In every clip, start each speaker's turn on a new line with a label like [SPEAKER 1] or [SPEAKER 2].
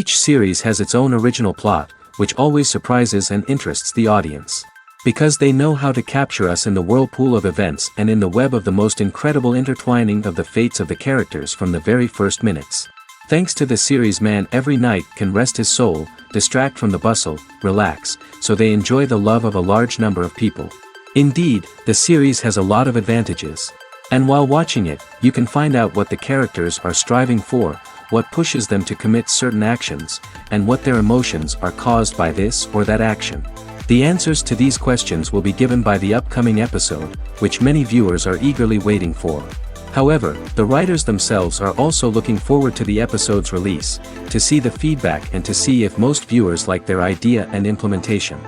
[SPEAKER 1] Each series has its own original plot, which always surprises and interests the audience. Because they know how to capture us in the whirlpool of events and in the web of the most incredible intertwining of the fates of the characters from the very first minutes. Thanks to the series, man every night can rest his soul, distract from the bustle, relax, so they enjoy the love of a large number of people. Indeed, the series has a lot of advantages. And while watching it, you can find out what the characters are striving for, what pushes them to commit certain actions, and what their emotions are caused by this or that action. The answers to these questions will be given by the upcoming episode, which many viewers are eagerly waiting for. However, the writers themselves are also looking forward to the episode's release, to see the feedback and to see if most viewers like their idea and implementation.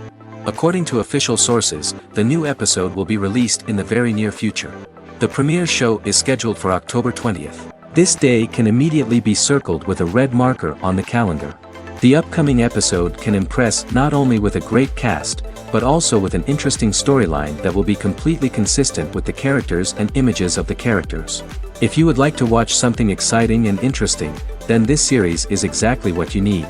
[SPEAKER 1] According to official sources, the new episode will be released in the very near future. The premiere show is scheduled for October 20th. This day can immediately be circled with a red marker on the calendar. The upcoming episode can impress not only with a great cast, but also with an interesting storyline that will be completely consistent with the characters and images of the characters. If you would like to watch something exciting and interesting, then this series is exactly what you need.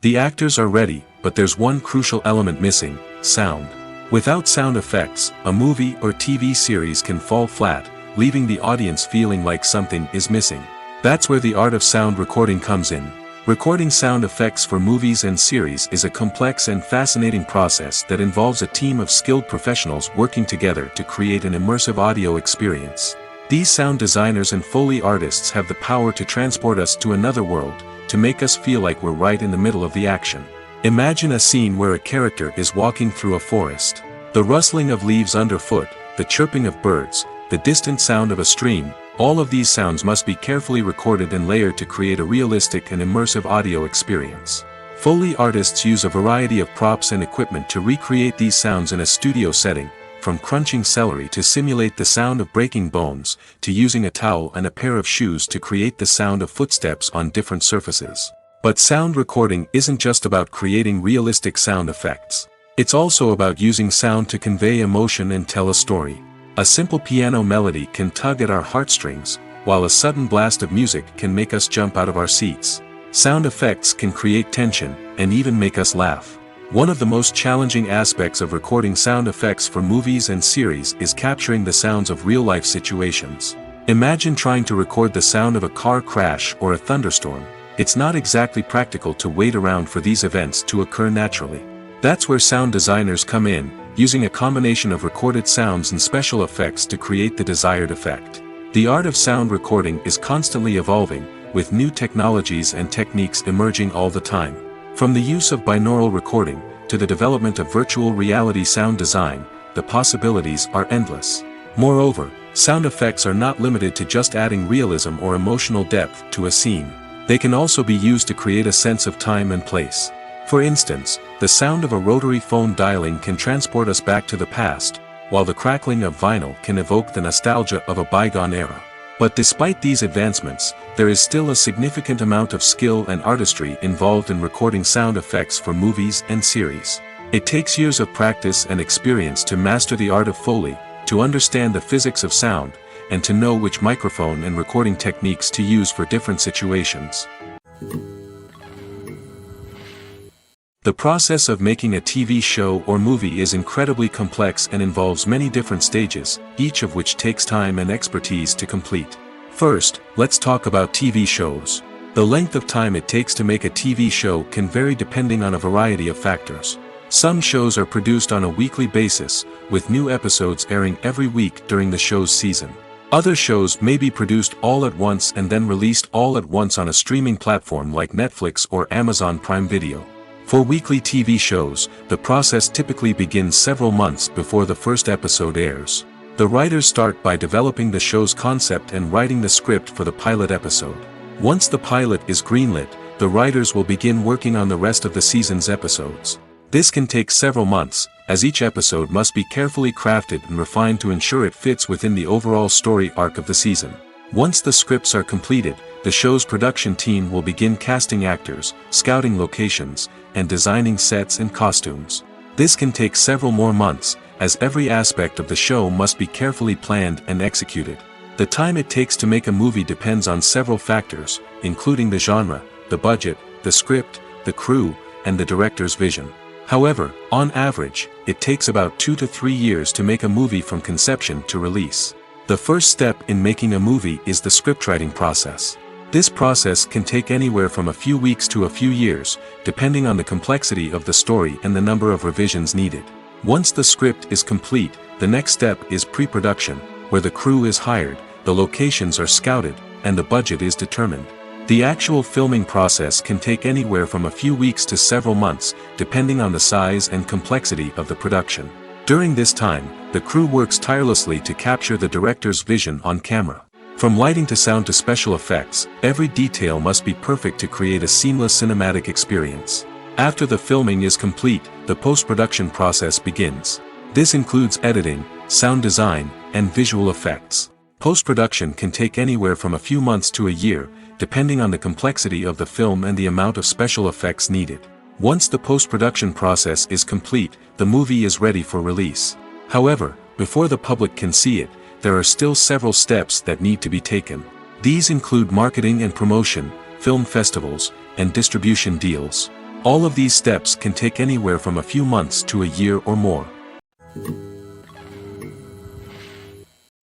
[SPEAKER 1] The actors are ready, but there's one crucial element missing: sound. Without sound effects, a movie or TV series can fall flat, leaving the audience feeling like something is missing. That's where the art of sound recording comes in. Recording sound effects for movies and series is a complex and fascinating process that involves a team of skilled professionals working together to create an immersive audio experience. These sound designers and Foley artists have the power to transport us to another world, to make us feel like we're right in the middle of the action. Imagine a scene where a character is walking through a forest. The rustling of leaves underfoot, the chirping of birds, the distant sound of a stream, all of these sounds must be carefully recorded and layered to create a realistic and immersive audio experience. Foley artists use a variety of props and equipment to recreate these sounds in a studio setting, from crunching celery to simulate the sound of breaking bones, to using a towel and a pair of shoes to create the sound of footsteps on different surfaces. But sound recording isn't just about creating realistic sound effects. It's also about using sound to convey emotion and tell a story. A simple piano melody can tug at our heartstrings, while a sudden blast of music can make us jump out of our seats. Sound effects can create tension, and even make us laugh. One of the most challenging aspects of recording sound effects for movies and series is capturing the sounds of real-life situations. Imagine trying to record the sound of a car crash or a thunderstorm. It's not exactly practical to wait around for these events to occur naturally. That's where sound designers come in, using a combination of recorded sounds and special effects to create the desired effect. The art of sound recording is constantly evolving, with new technologies and techniques emerging all the time. From the use of binaural recording, to the development of virtual reality sound design, the possibilities are endless. Moreover, sound effects are not limited to just adding realism or emotional depth to a scene. They can also be used to create a sense of time and place. For instance, the sound of a rotary phone dialing can transport us back to the past, while the crackling of vinyl can evoke the nostalgia of a bygone era. But despite these advancements, there is still a significant amount of skill and artistry involved in recording sound effects for movies and series. It takes years of practice and experience to master the art of Foley, to understand the physics of sound, and to know which microphone and recording techniques to use for different situations. The process of making a TV show or movie is incredibly complex and involves many different stages, each of which takes time and expertise to complete. First, let's talk about TV shows. The length of time it takes to make a TV show can vary depending on a variety of factors. Some shows are produced on a weekly basis, with new episodes airing every week during the show's season. Other shows may be produced all at once and then released all at once on a streaming platform like Netflix or Amazon Prime Video. For weekly TV shows, the process typically begins several months before the first episode airs. The writers start by developing the show's concept and writing the script for the pilot episode. Once the pilot is greenlit, the writers will begin working on the rest of the season's episodes. This can take several months, as each episode must be carefully crafted and refined to ensure it fits within the overall story arc of the season. Once the scripts are completed, the show's production team will begin casting actors, scouting locations, and designing sets and costumes. This can take several more months, as every aspect of the show must be carefully planned and executed. The time it takes to make a movie depends on several factors, including the genre, the budget, the script, the crew, and the director's vision. However, on average, it takes about 2 to 3 years to make a movie from conception to release. The first step in making a movie is the scriptwriting process. This process can take anywhere from a few weeks to a few years, depending on the complexity of the story and the number of revisions needed. Once the script is complete, the next step is pre-production, where the crew is hired, the locations are scouted, and the budget is determined. The actual filming process can take anywhere from a few weeks to several months, depending on the size and complexity of the production. During this time, the crew works tirelessly to capture the director's vision on camera. From lighting to sound to special effects, every detail must be perfect to create a seamless cinematic experience. After the filming is complete, the post-production process begins. This includes editing, sound design, and visual effects. Post-production can take anywhere from a few months to a year, depending on the complexity of the film and the amount of special effects needed. Once the post-production process is complete, the movie is ready for release. However, before the public can see it, there are still several steps that need to be taken. These include marketing and promotion, film festivals, and distribution deals. All of these steps can take anywhere from a few months to a year or more.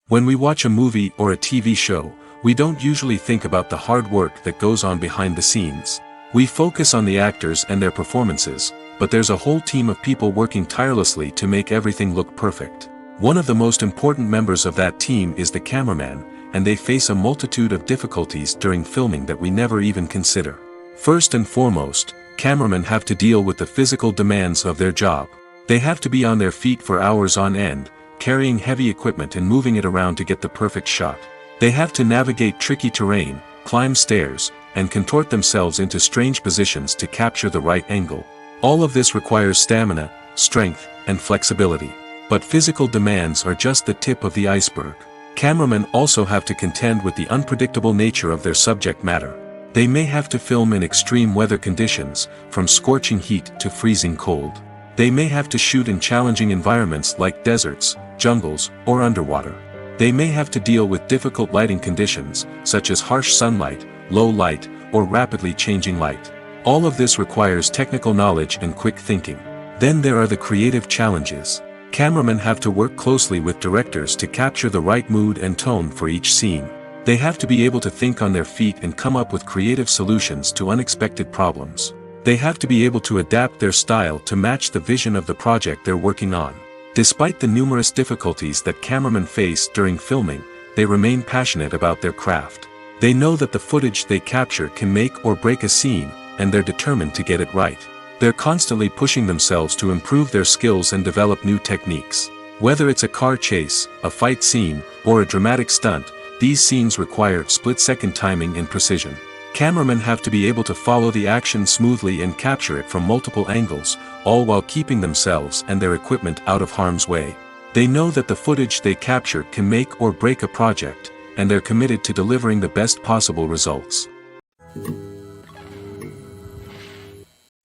[SPEAKER 1] When we watch a movie or a TV show, we don't usually think about the hard work that goes on behind the scenes. We focus on the actors and their performances, but there's a whole team of people working tirelessly to make everything look perfect. One of the most important members of that team is the cameraman, and they face a multitude of difficulties during filming that we never even consider. First and foremost, cameramen have to deal with the physical demands of their job. They have to be on their feet for hours on end, carrying heavy equipment and moving it around to get the perfect shot. They have to navigate tricky terrain, climb stairs, and contort themselves into strange positions to capture the right angle. All of this requires stamina, strength, and flexibility. But physical demands are just the tip of the iceberg. Cameramen also have to contend with the unpredictable nature of their subject matter. They may have to film in extreme weather conditions, from scorching heat to freezing cold. They may have to shoot in challenging environments like deserts, jungles, or underwater. They may have to deal with difficult lighting conditions, such as harsh sunlight, low light, or rapidly changing light. All of this requires technical knowledge and quick thinking. Then there are the creative challenges. Cameramen have to work closely with directors to capture the right mood and tone for each scene. They have to be able to think on their feet and come up with creative solutions to unexpected problems. They have to be able to adapt their style to match the vision of the project they're working on. Despite the numerous difficulties that cameramen face during filming, they remain passionate about their craft. They know that the footage they capture can make or break a scene, and they're determined to get it right. They're constantly pushing themselves to improve their skills and develop new techniques. Whether it's a car chase, a fight scene, or a dramatic stunt, these scenes require split-second timing and precision. Cameramen have to be able to follow the action smoothly and capture it from multiple angles, all while keeping themselves and their equipment out of harm's way. They know that the footage they capture can make or break a project, and they're committed to delivering the best possible results.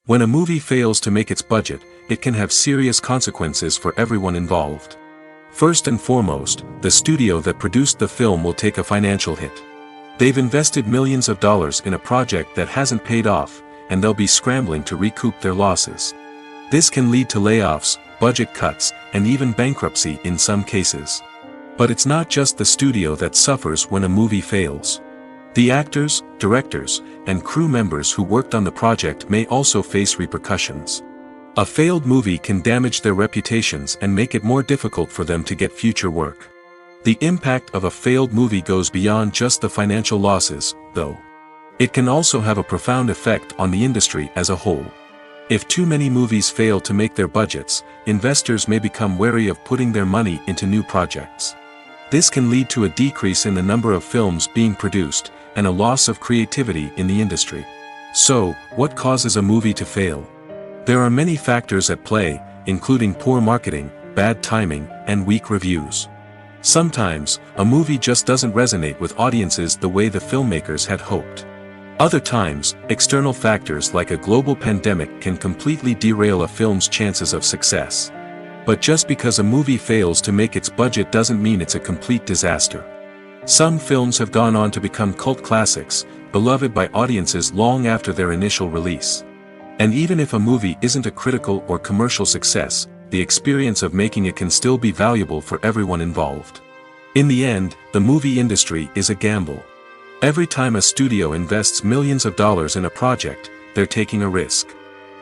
[SPEAKER 1] When a movie fails to make its budget, it can have serious consequences for everyone involved. First and foremost, the studio that produced the film will take a financial hit. They've invested millions of dollars in a project that hasn't paid off, and they'll be scrambling to recoup their losses. This can lead to layoffs, budget cuts, and even bankruptcy in some cases. But it's not just the studio that suffers when a movie fails. The actors, directors, and crew members who worked on the project may also face repercussions. A failed movie can damage their reputations and make it more difficult for them to get future work. The impact of a failed movie goes beyond just the financial losses, though. It can also have a profound effect on the industry as a whole. If too many movies fail to make their budgets, investors may become wary of putting their money into new projects. This can lead to a decrease in the number of films being produced, and a loss of creativity in the industry. So, what causes a movie to fail? There are many factors at play, including poor marketing, bad timing, and weak reviews. Sometimes, a movie just doesn't resonate with audiences the way the filmmakers had hoped. Other times, external factors like a global pandemic can completely derail a film's chances of success. But just because a movie fails to make its budget doesn't mean it's a complete disaster. Some films have gone on to become cult classics, beloved by audiences long after their initial release. And even if a movie isn't a critical or commercial success, the experience of making it can still be valuable for everyone involved. In the end, the movie industry is a gamble. Every time a studio invests millions of dollars in a project, they're taking a risk.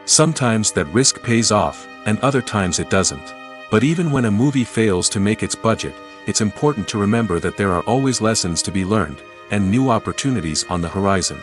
[SPEAKER 1] Sometimes that risk pays off, and other times it doesn't. But even when a movie fails to make its budget, it's important to remember that there are always lessons to be learned, and new opportunities on the horizon.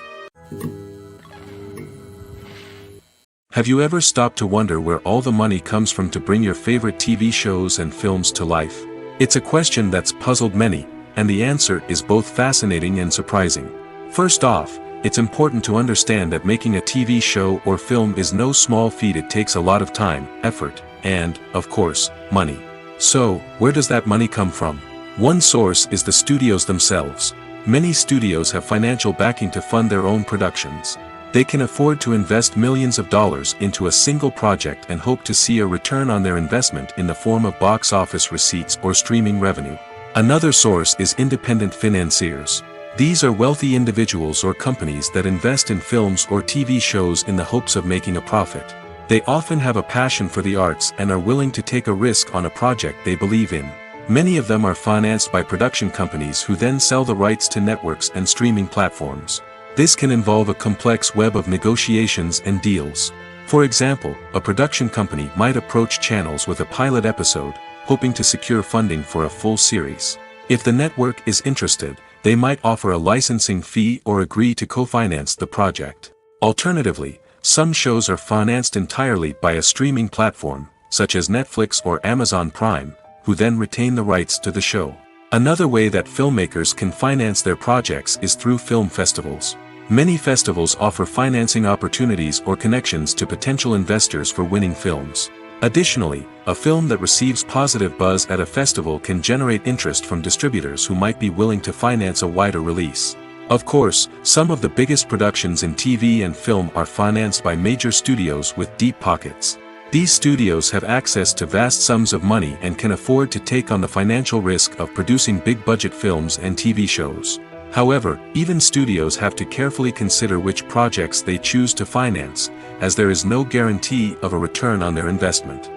[SPEAKER 1] Have you ever stopped to wonder where all the money comes from to bring your favorite TV shows and films to life? It's a question that's puzzled many, and the answer is both fascinating and surprising. First off, it's important to understand that making a TV show or film is no small feat. It takes a lot of time, effort, and, of course, money. So, where does that money come from? One source is the studios themselves. Many studios have financial backing to fund their own productions. They can afford to invest millions of dollars into a single project and hope to see a return on their investment in the form of box office receipts or streaming revenue. Another source is independent financiers. These are wealthy individuals or companies that invest in films or TV shows in the hopes of making a profit. They often have a passion for the arts and are willing to take a risk on a project they believe in. Many of them are financed by production companies who then sell the rights to networks and streaming platforms. This can involve a complex web of negotiations and deals. For example, a production company might approach channels with a pilot episode, hoping to secure funding for a full series. If the network is interested, they might offer a licensing fee or agree to co-finance the project. Alternatively, some shows are financed entirely by a streaming platform, such as Netflix or Amazon Prime, who then retain the rights to the show. Another way that filmmakers can finance their projects is through film festivals. Many festivals offer financing opportunities or connections to potential investors for winning films. Additionally, a film that receives positive buzz at a festival can generate interest from distributors who might be willing to finance a wider release. Of course, some of the biggest productions in TV and film are financed by major studios with deep pockets. These studios have access to vast sums of money and can afford to take on the financial risk of producing big-budget films and TV shows. However, even studios have to carefully consider which projects they choose to finance, as there is no guarantee of a return on their investment.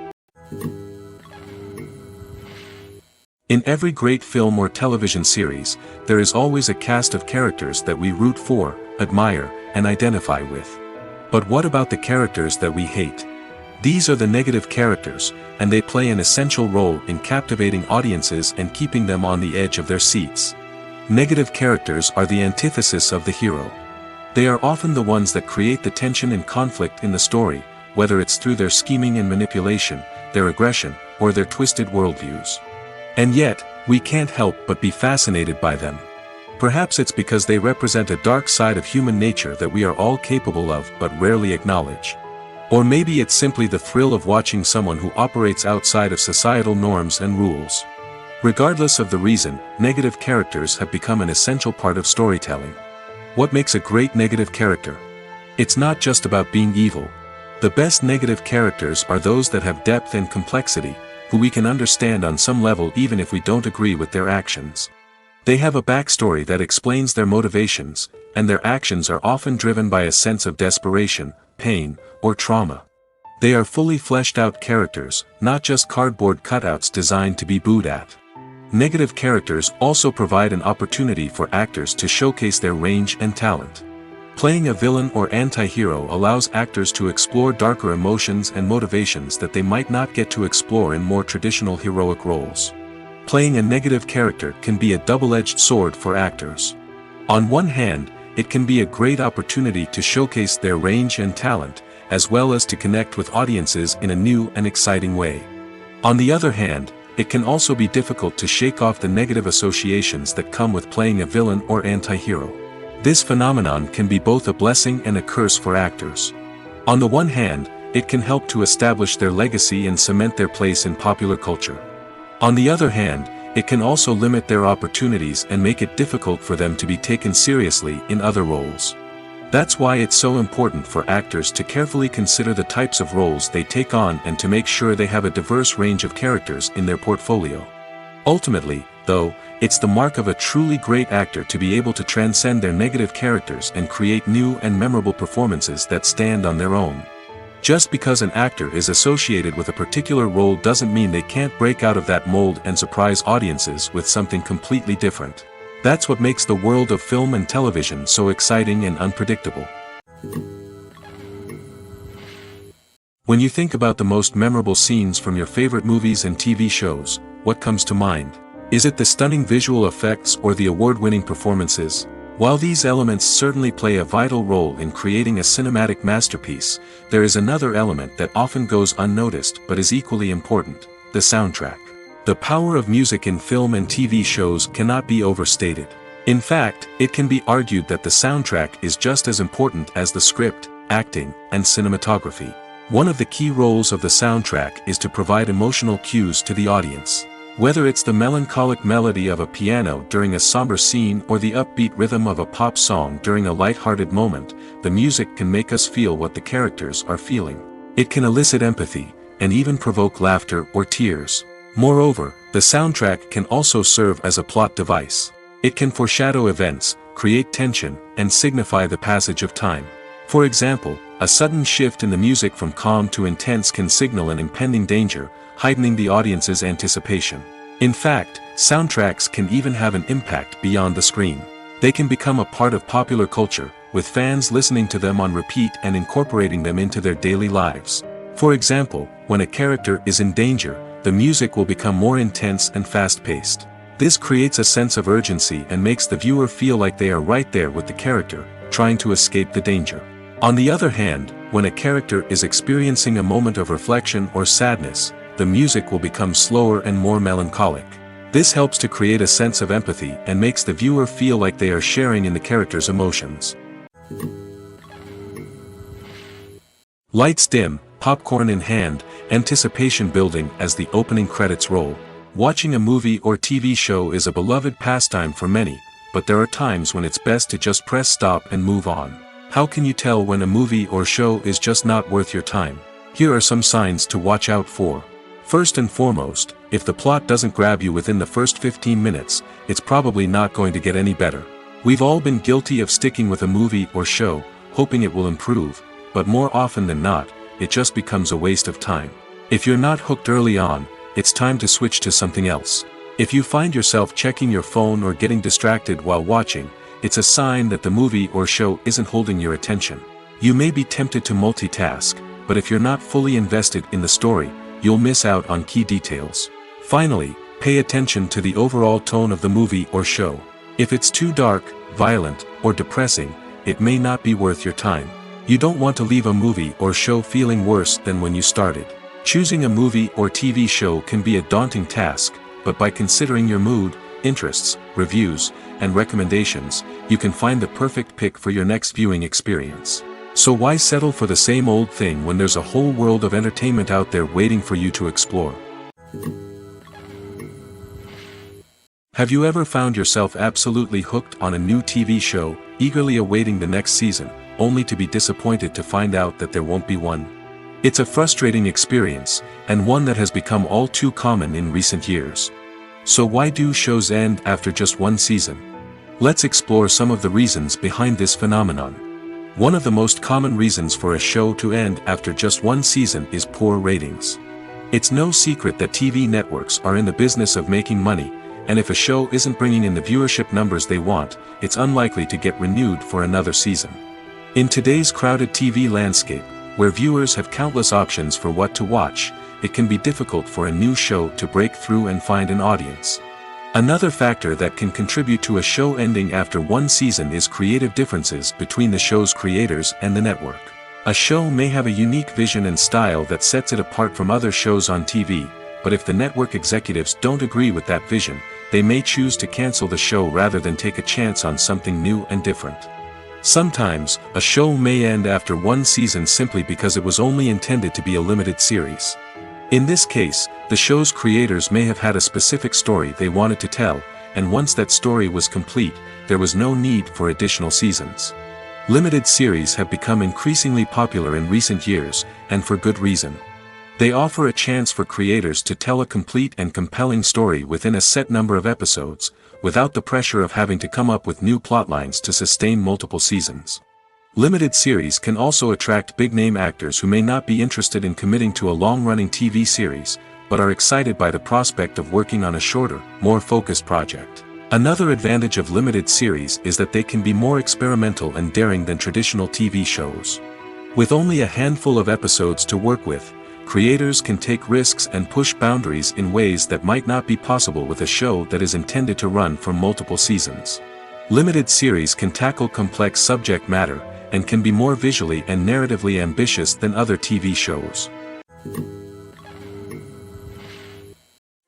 [SPEAKER 1] In every great film or television series, there is always a cast of characters that we root for, admire, and identify with. But what about the characters that we hate? These are the negative characters, and they play an essential role in captivating audiences and keeping them on the edge of their seats. Negative characters are the antithesis of the hero. They are often the ones that create the tension and conflict in the story, whether it's through their scheming and manipulation, their aggression, or their twisted worldviews. And yet, we can't help but be fascinated by them. Perhaps it's because they represent a dark side of human nature that we are all capable of but rarely acknowledge. Or maybe it's simply the thrill of watching someone who operates outside of societal norms and rules. Regardless of the reason, negative characters have become an essential part of storytelling. What makes a great negative character? It's not just about being evil. The best negative characters are those that have depth and complexity, who we can understand on some level even if we don't agree with their actions. They have a backstory that explains their motivations, and their actions are often driven by a sense of desperation, pain, or trauma. They are fully fleshed out characters, not just cardboard cutouts designed to be booed at. Negative characters also provide an opportunity for actors to showcase their range and talent. Playing a villain or anti-hero allows actors to explore darker emotions and motivations that they might not get to explore in more traditional heroic roles. Playing a negative character can be a double-edged sword for actors. On one hand, it can be a great opportunity to showcase their range and talent, as well as to connect with audiences in a new and exciting way. On the other hand, it can also be difficult to shake off the negative associations that come with playing a villain or anti-hero. This phenomenon can be both a blessing and a curse for actors. On the one hand, it can help to establish their legacy and cement their place in popular culture. On the other hand, it can also limit their opportunities and make it difficult for them to be taken seriously in other roles. That's why it's so important for actors to carefully consider the types of roles they take on and to make sure they have a diverse range of characters in their portfolio. Ultimately, though, it's the mark of a truly great actor to be able to transcend their negative characters and create new and memorable performances that stand on their own. Just because an actor is associated with a particular role doesn't mean they can't break out of that mold and surprise audiences with something completely different. That's what makes the world of film and television so exciting and unpredictable. When you think about the most memorable scenes from your favorite movies and TV shows, what comes to mind? Is it the stunning visual effects or the award-winning performances? While these elements certainly play a vital role in creating a cinematic masterpiece, there is another element that often goes unnoticed but is equally important: the soundtrack. The power of music in film and TV shows cannot be overstated. In fact, it can be argued that the soundtrack is just as important as the script, acting, and cinematography. One of the key roles of the soundtrack is to provide emotional cues to the audience. Whether it's the melancholic melody of a piano during a somber scene or the upbeat rhythm of a pop song during a light-hearted moment, the music can make us feel what the characters are feeling. It can elicit empathy, and even provoke laughter or tears. Moreover, the soundtrack can also serve as a plot device. It can foreshadow events, create tension, and signify the passage of time. For example, a sudden shift in the music from calm to intense can signal an impending danger, heightening the audience's anticipation. In fact, soundtracks can even have an impact beyond the screen. They can become a part of popular culture, with fans listening to them on repeat and incorporating them into their daily lives. For example, when a character is in danger, the music will become more intense and fast-paced. This creates a sense of urgency and makes the viewer feel like they are right there with the character, trying to escape the danger. On the other hand, when a character is experiencing a moment of reflection or sadness, the music will become slower and more melancholic. This helps to create a sense of empathy and makes the viewer feel like they are sharing in the character's emotions. Lights dim, popcorn in hand, anticipation building as the opening credits roll. Watching a movie or TV show is a beloved pastime for many, but there are times when it's best to just press stop and move on. How can you tell when a movie or show is just not worth your time? Here are some signs to watch out for. First and foremost, if the plot doesn't grab you within the first 15 minutes, it's probably not going to get any better. We've all been guilty of sticking with a movie or show, hoping it will improve, but more often than not, it just becomes a waste of time. If you're not hooked early on, it's time to switch to something else. If you find yourself checking your phone or getting distracted while watching, it's a sign that the movie or show isn't holding your attention. You may be tempted to multitask, but if you're not fully invested in the story, you'll miss out on key details. Finally, pay attention to the overall tone of the movie or show. If it's too dark, violent, or depressing, it may not be worth your time. You don't want to leave a movie or show feeling worse than when you started. Choosing a movie or TV show can be a daunting task, but by considering your mood, interests, reviews, and recommendations, you can find the perfect pick for your next viewing experience. So why settle for the same old thing when there's a whole world of entertainment out there waiting for you to explore? Have you ever found yourself absolutely hooked on a new TV show, eagerly awaiting the next season, only to be disappointed to find out that there won't be one? It's a frustrating experience, and one that has become all too common in recent years. So why do shows end after just one season? Let's explore some of the reasons behind this phenomenon. One of the most common reasons for a show to end after just one season is poor ratings. It's no secret that TV networks are in the business of making money, and if a show isn't bringing in the viewership numbers they want, it's unlikely to get renewed for another season. In today's crowded TV landscape, where viewers have countless options for what to watch, it can be difficult for a new show to break through and find an audience. Another factor that can contribute to a show ending after one season is creative differences between the show's creators and the network. A show may have a unique vision and style that sets it apart from other shows on TV, but if the network executives don't agree with that vision, they may choose to cancel the show rather than take a chance on something new and different. Sometimes, a show may end after one season simply because it was only intended to be a limited series. In this case, the show's creators may have had a specific story they wanted to tell, and once that story was complete, there was no need for additional seasons. Limited series have become increasingly popular in recent years, and for good reason. They offer a chance for creators to tell a complete and compelling story within a set number of episodes, without the pressure of having to come up with new plotlines to sustain multiple seasons. Limited series can also attract big-name actors who may not be interested in committing to a long-running TV series, but are excited by the prospect of working on a shorter, more focused project. Another advantage of limited series is that they can be more experimental and daring than traditional TV shows. With only a handful of episodes to work with, creators can take risks and push boundaries in ways that might not be possible with a show that is intended to run for multiple seasons. Limited series can tackle complex subject matter, and can be more visually and narratively ambitious than other TV shows.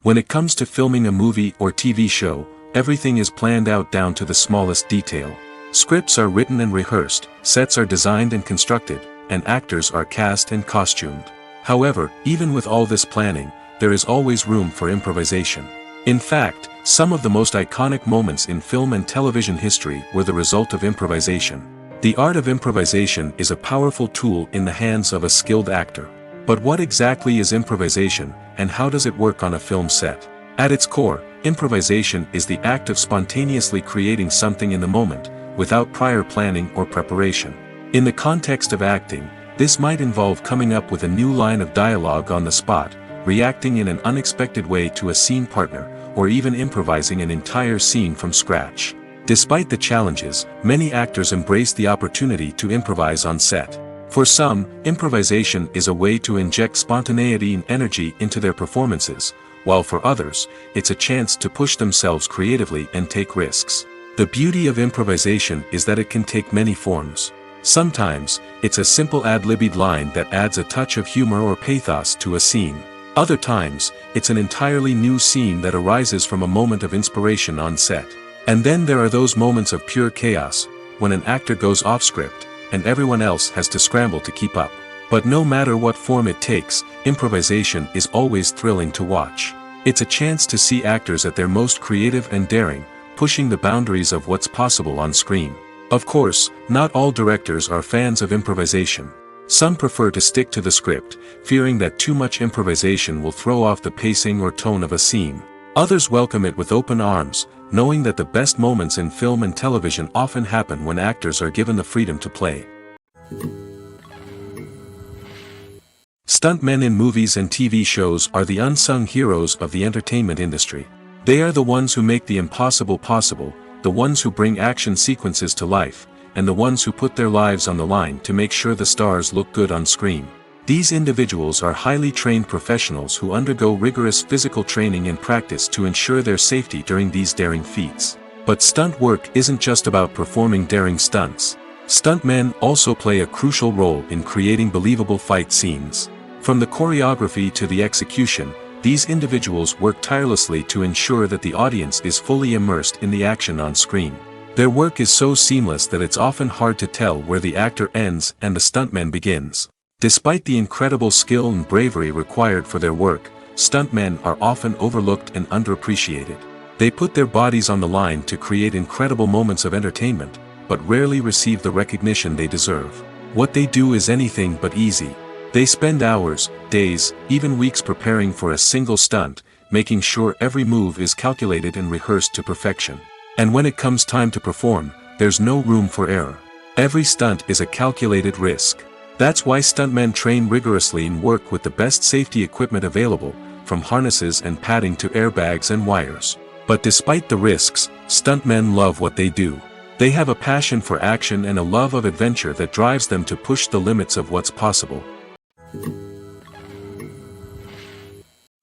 [SPEAKER 1] When it comes to filming a movie or TV show, everything is planned out down to the smallest detail. Scripts are written and rehearsed, sets are designed and constructed, and actors are cast and costumed. However, even with all this planning, there is always room for improvisation. In fact, some of the most iconic moments in film and television history were the result of improvisation. The art of improvisation is a powerful tool in the hands of a skilled actor. But what exactly is improvisation, and how does it work on a film set? At its core, improvisation is the act of spontaneously creating something in the moment, without prior planning or preparation. In the context of acting, this might involve coming up with a new line of dialogue on the spot, reacting in an unexpected way to a scene partner, or even improvising an entire scene from scratch. Despite the challenges, many actors embrace the opportunity to improvise on set. For some, improvisation is a way to inject spontaneity and energy into their performances, while for others, it's a chance to push themselves creatively and take risks. The beauty of improvisation is that it can take many forms. Sometimes, it's a simple ad-libbed line that adds a touch of humor or pathos to a scene. Other times, it's an entirely new scene that arises from a moment of inspiration on set. And then there are those moments of pure chaos, when an actor goes off script, and everyone else has to scramble to keep up. But no matter what form it takes, improvisation is always thrilling to watch. It's a chance to see actors at their most creative and daring, pushing the boundaries of what's possible on screen. Of course, not all directors are fans of improvisation. Some prefer to stick to the script, fearing that too much improvisation will throw off the pacing or tone of a scene. Others welcome it with open arms, knowing that the best moments in film and television often happen when actors are given the freedom to play. Stuntmen in movies and TV shows are the unsung heroes of the entertainment industry. They are the ones who make the impossible possible, the ones who bring action sequences to life, and the ones who put their lives on the line to make sure the stars look good on screen. These individuals are highly trained professionals who undergo rigorous physical training and practice to ensure their safety during these daring feats. But stunt work isn't just about performing daring stunts. Stuntmen also play a crucial role in creating believable fight scenes. From the choreography to the execution, these individuals work tirelessly to ensure that the audience is fully immersed in the action on screen. Their work is so seamless that it's often hard to tell where the actor ends and the stuntman begins. Despite the incredible skill and bravery required for their work, stuntmen are often overlooked and underappreciated. They put their bodies on the line to create incredible moments of entertainment, but rarely receive the recognition they deserve. What they do is anything but easy. They spend hours, days, even weeks preparing for a single stunt, making sure every move is calculated and rehearsed to perfection. And when it comes time to perform, there's no room for error. Every stunt is a calculated risk. That's why stuntmen train rigorously and work with the best safety equipment available, from harnesses and padding to airbags and wires. But despite the risks, stuntmen love what they do. They have a passion for action and a love of adventure that drives them to push the limits of what's possible.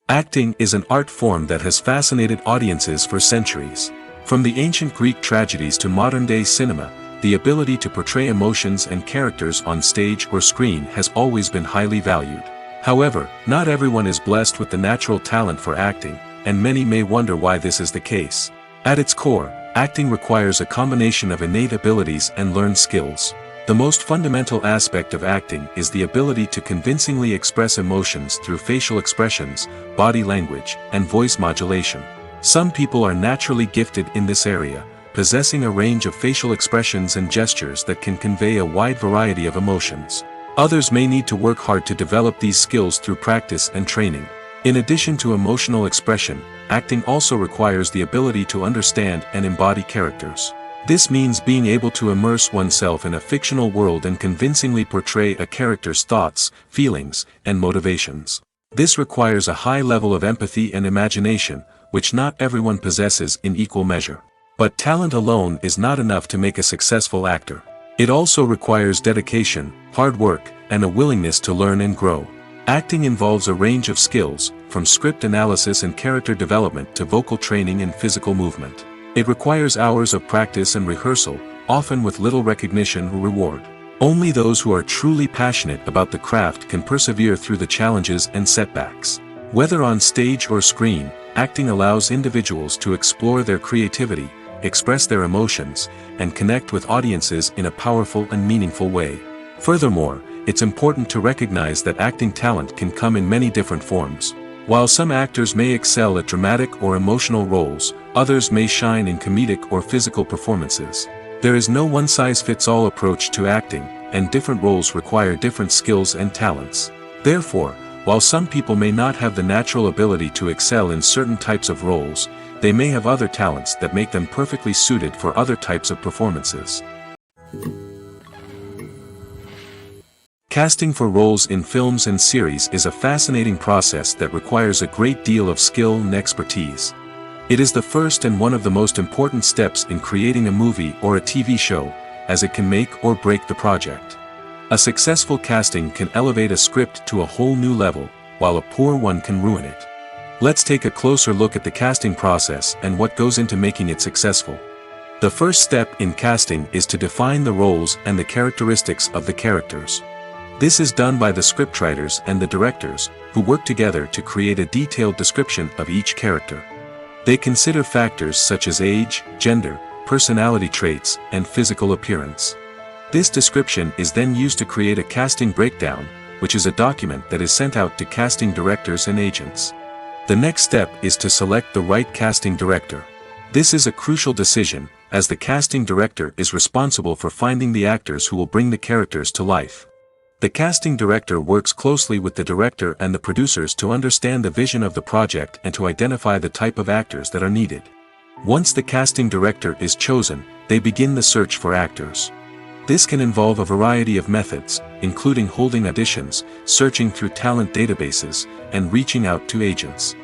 [SPEAKER 1] Acting is an art form that has fascinated audiences for centuries. From the ancient Greek tragedies to modern-day cinema, the ability to portray emotions and characters on stage or screen has always been highly valued. However, not everyone is blessed with the natural talent for acting, and many may wonder why this is the case. At its core, acting requires a combination of innate abilities and learned skills. The most fundamental aspect of acting is the ability to convincingly express emotions through facial expressions, body language, and voice modulation. Some people are naturally gifted in this area, possessing a range of facial expressions and gestures that can convey a wide variety of emotions. Others may need to work hard to develop these skills through practice and training. In addition to emotional expression, acting also requires the ability to understand and embody characters. This means being able to immerse oneself in a fictional world and convincingly portray a character's thoughts, feelings, and motivations. This requires a high level of empathy and imagination, which not everyone possesses in equal measure. But talent alone is not enough to make a successful actor. It also requires dedication, hard work, and a willingness to learn and grow. Acting involves a range of skills, from script analysis and character development to vocal training and physical movement. It requires hours of practice and rehearsal, often with little recognition or reward. Only those who are truly passionate about the craft can persevere through the challenges and setbacks. Whether on stage or screen, acting allows individuals to explore their creativity, express their emotions, and connect with audiences in a powerful and meaningful way. Furthermore, it's important to recognize that acting talent can come in many different forms. While some actors may excel at dramatic or emotional roles, others may shine in comedic or physical performances. There is no one-size-fits-all approach to acting, and different roles require different skills and talents. Therefore, while some people may not have the natural ability to excel in certain types of roles, they may have other talents that make them perfectly suited for other types of performances. Casting for roles in films and series is a fascinating process that requires a great deal of skill and expertise. It is the first and one of the most important steps in creating a movie or a TV show, as it can make or break the project. A successful casting can elevate a script to a whole new level, while a poor one can ruin it. Let's take a closer look at the casting process and what goes into making it successful. The first step in casting is to define the roles and the characteristics of the characters. This is done by the scriptwriters and the directors, who work together to create a detailed description of each character. They consider factors such as age, gender, personality traits, and physical appearance. This description is then used to create a casting breakdown, which is a document that is sent out to casting directors and agents. The next step is to select the right casting director. This is a crucial decision, as the casting director is responsible for finding the actors who will bring the characters to life. The casting director works closely with the director and the producers to understand the vision of the project and to identify the type of actors that are needed. Once the casting director is chosen, they begin the search for actors. This can involve a variety of methods, including holding auditions, searching through talent databases, and reaching out to agents.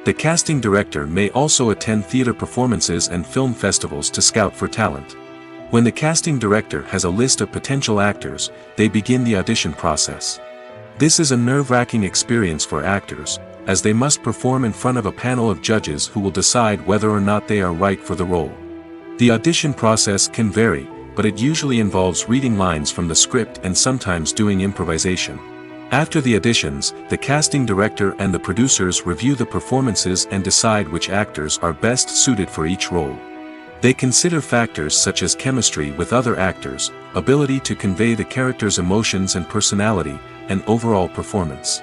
[SPEAKER 1] The casting director may also attend theater performances and film festivals to scout for talent. When the casting director has a list of potential actors, they begin the audition process. This is a nerve-wracking experience for actors, as they must perform in front of a panel of judges who will decide whether or not they are right for the role. The audition process can vary, but it usually involves reading lines from the script and sometimes doing improvisation. After the auditions, the casting director and the producers review the performances and decide which actors are best suited for each role. They consider factors such as chemistry with other actors, ability to convey the character's emotions and personality, and overall performance.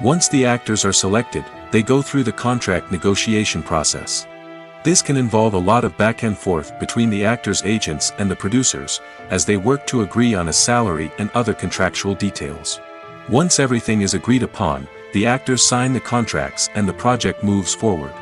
[SPEAKER 1] Once the actors are selected, they go through the contract negotiation process. This can involve a lot of back and forth between the actors' agents and the producers, as they work to agree on a salary and other contractual details. Once everything is agreed upon, the actors sign the contracts and the project moves forward.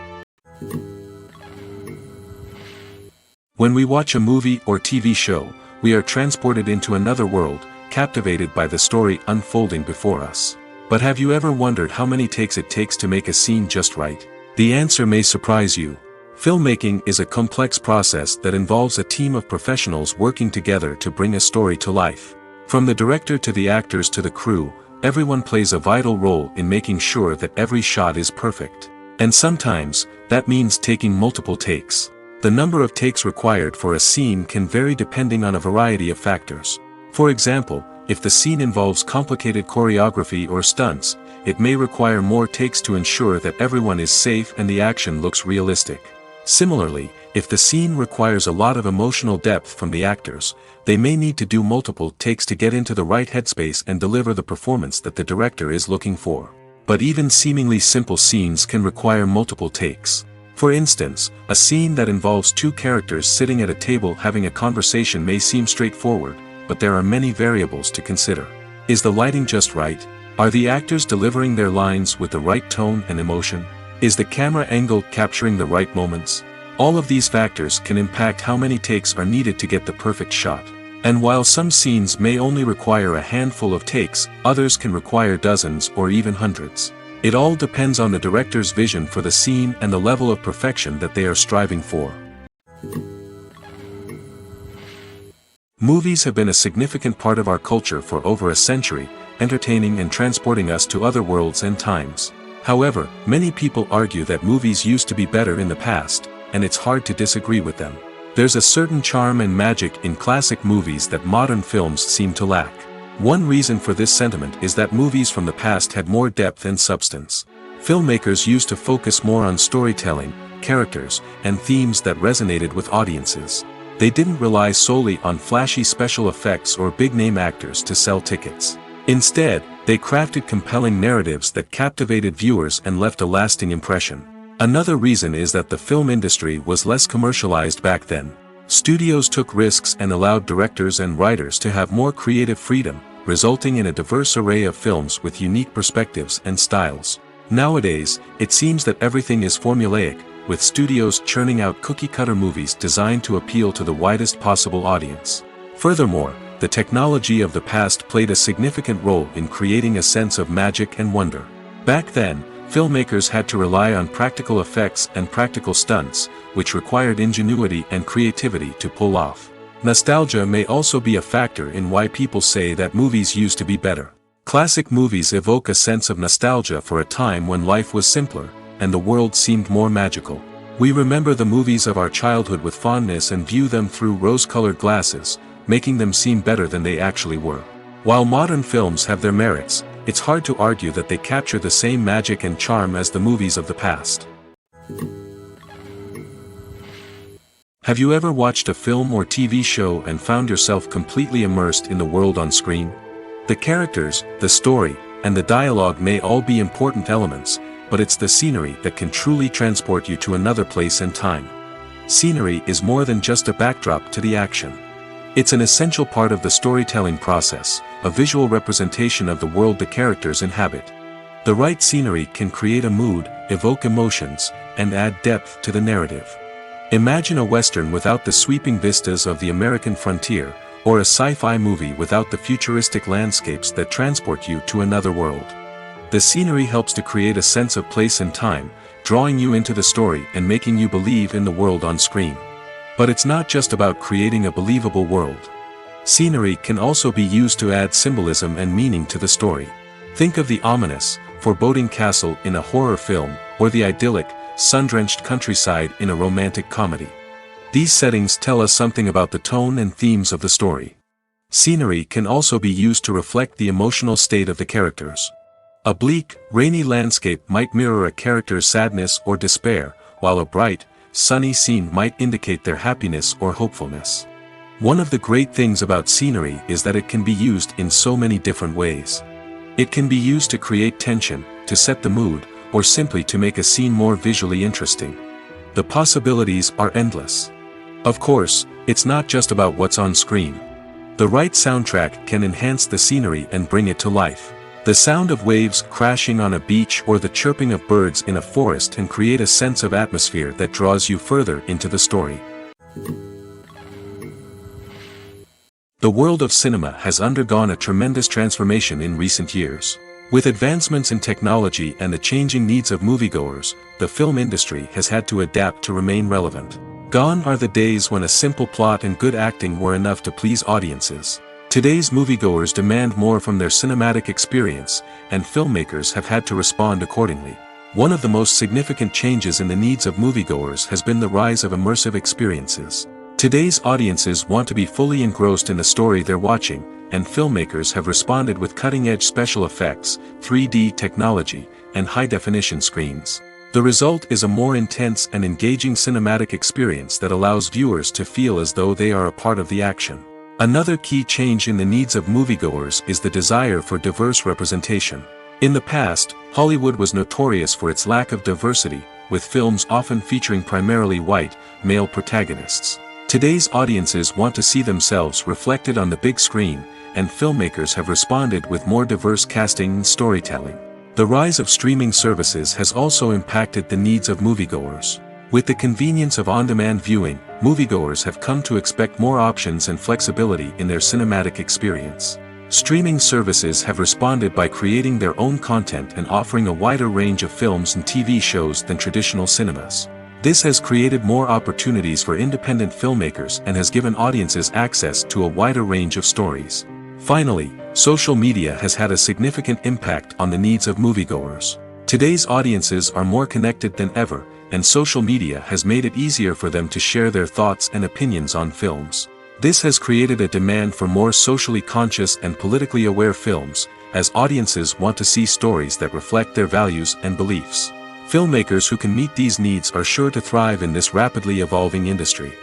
[SPEAKER 1] When we watch a movie or TV show, we are transported into another world, captivated by the story unfolding before us. But have you ever wondered how many takes it takes to make a scene just right? The answer may surprise you. Filmmaking is a complex process that involves a team of professionals working together to bring a story to life. From the director to the actors to the crew, everyone plays a vital role in making sure that every shot is perfect. And sometimes, that means taking multiple takes. The number of takes required for a scene can vary depending on a variety of factors. For example, if the scene involves complicated choreography or stunts, it may require more takes to ensure that everyone is safe and the action looks realistic. Similarly, if the scene requires a lot of emotional depth from the actors, they may need to do multiple takes to get into the right headspace and deliver the performance that the director is looking for. But even seemingly simple scenes can require multiple takes. For instance, a scene that involves two characters sitting at a table having a conversation may seem straightforward, but there are many variables to consider. Is the lighting just right? Are the actors delivering their lines with the right tone and emotion? Is the camera angle capturing the right moments? All of these factors can impact how many takes are needed to get the perfect shot. And while some scenes may only require a handful of takes, others can require dozens or even hundreds. It all depends on the director's vision for the scene and the level of perfection that they are striving for. Movies have been a significant part of our culture for over a century, entertaining and transporting us to other worlds and times. However, many people argue that movies used to be better in the past, and it's hard to disagree with them. There's a certain charm and magic in classic movies that modern films seem to lack. One reason for this sentiment is that movies from the past had more depth and substance. Filmmakers used to focus more on storytelling, characters, and themes that resonated with audiences. They didn't rely solely on flashy special effects or big-name actors to sell tickets. Instead, they crafted compelling narratives that captivated viewers and left a lasting impression. Another reason is that the film industry was less commercialized back then. Studios took risks and allowed directors and writers to have more creative freedom, resulting in a diverse array of films with unique perspectives and styles. Nowadays, it seems that everything is formulaic, with studios churning out cookie-cutter movies designed to appeal to the widest possible audience. Furthermore, the technology of the past played a significant role in creating a sense of magic and wonder. Back then, filmmakers had to rely on practical effects and practical stunts, which required ingenuity and creativity to pull off. Nostalgia may also be a factor in why people say that movies used to be better. Classic movies evoke a sense of nostalgia for a time when life was simpler, and the world seemed more magical. We remember the movies of our childhood with fondness and view them through rose-colored glasses, making them seem better than they actually were. While modern films have their merits, it's hard to argue that they capture the same magic and charm as the movies of the past. Have you ever watched a film or TV show and found yourself completely immersed in the world on screen? The characters, the story, and the dialogue may all be important elements, but it's the scenery that can truly transport you to another place and time. Scenery is more than just a backdrop to the action. It's an essential part of the storytelling process, a visual representation of the world the characters inhabit. The right scenery can create a mood, evoke emotions, and add depth to the narrative. Imagine a Western without the sweeping vistas of the American frontier, or a sci-fi movie without the futuristic landscapes that transport you to another world. The scenery helps to create a sense of place and time, drawing you into the story and making you believe in the world on screen. But it's not just about creating a believable world. Scenery can also be used to add symbolism and meaning to the story. Think of the ominous, foreboding castle in a horror film, or the idyllic, sun-drenched countryside in a romantic comedy. These settings tell us something about the tone and themes of the story. Scenery can also be used to reflect the emotional state of the characters. A bleak, rainy landscape might mirror a character's sadness or despair, while a bright, sunny scene might indicate their happiness or hopefulness. One of the great things about scenery is that it can be used in so many different ways. It can be used to create tension, to set the mood, or simply to make a scene more visually interesting. The possibilities are endless. Of course, it's not just about what's on screen. The right soundtrack can enhance the scenery and bring it to life. The sound of waves crashing on a beach or the chirping of birds in a forest can create a sense of atmosphere that draws you further into the story. The world of cinema has undergone a tremendous transformation in recent years. With advancements in technology and the changing needs of moviegoers, the film industry has had to adapt to remain relevant. Gone are the days when a simple plot and good acting were enough to please audiences. Today's moviegoers demand more from their cinematic experience, and filmmakers have had to respond accordingly. One of the most significant changes in the needs of moviegoers has been the rise of immersive experiences. Today's audiences want to be fully engrossed in the story they're watching, and filmmakers have responded with cutting-edge special effects, 3D technology, and high-definition screens. The result is a more intense and engaging cinematic experience that allows viewers to feel as though they are a part of the action. Another key change in the needs of moviegoers is the desire for diverse representation. In the past, Hollywood was notorious for its lack of diversity, with films often featuring primarily white, male protagonists. Today's audiences want to see themselves reflected on the big screen, and filmmakers have responded with more diverse casting and storytelling. The rise of streaming services has also impacted the needs of moviegoers. With the convenience of on-demand viewing, moviegoers have come to expect more options and flexibility in their cinematic experience. Streaming services have responded by creating their own content and offering a wider range of films and TV shows than traditional cinemas. This has created more opportunities for independent filmmakers and has given audiences access to a wider range of stories. Finally, social media has had a significant impact on the needs of moviegoers. Today's audiences are more connected than ever, and social media has made it easier for them to share their thoughts and opinions on films. This has created a demand for more socially conscious and politically aware films, as audiences want to see stories that reflect their values and beliefs. Filmmakers who can meet these needs are sure to thrive in this rapidly evolving industry.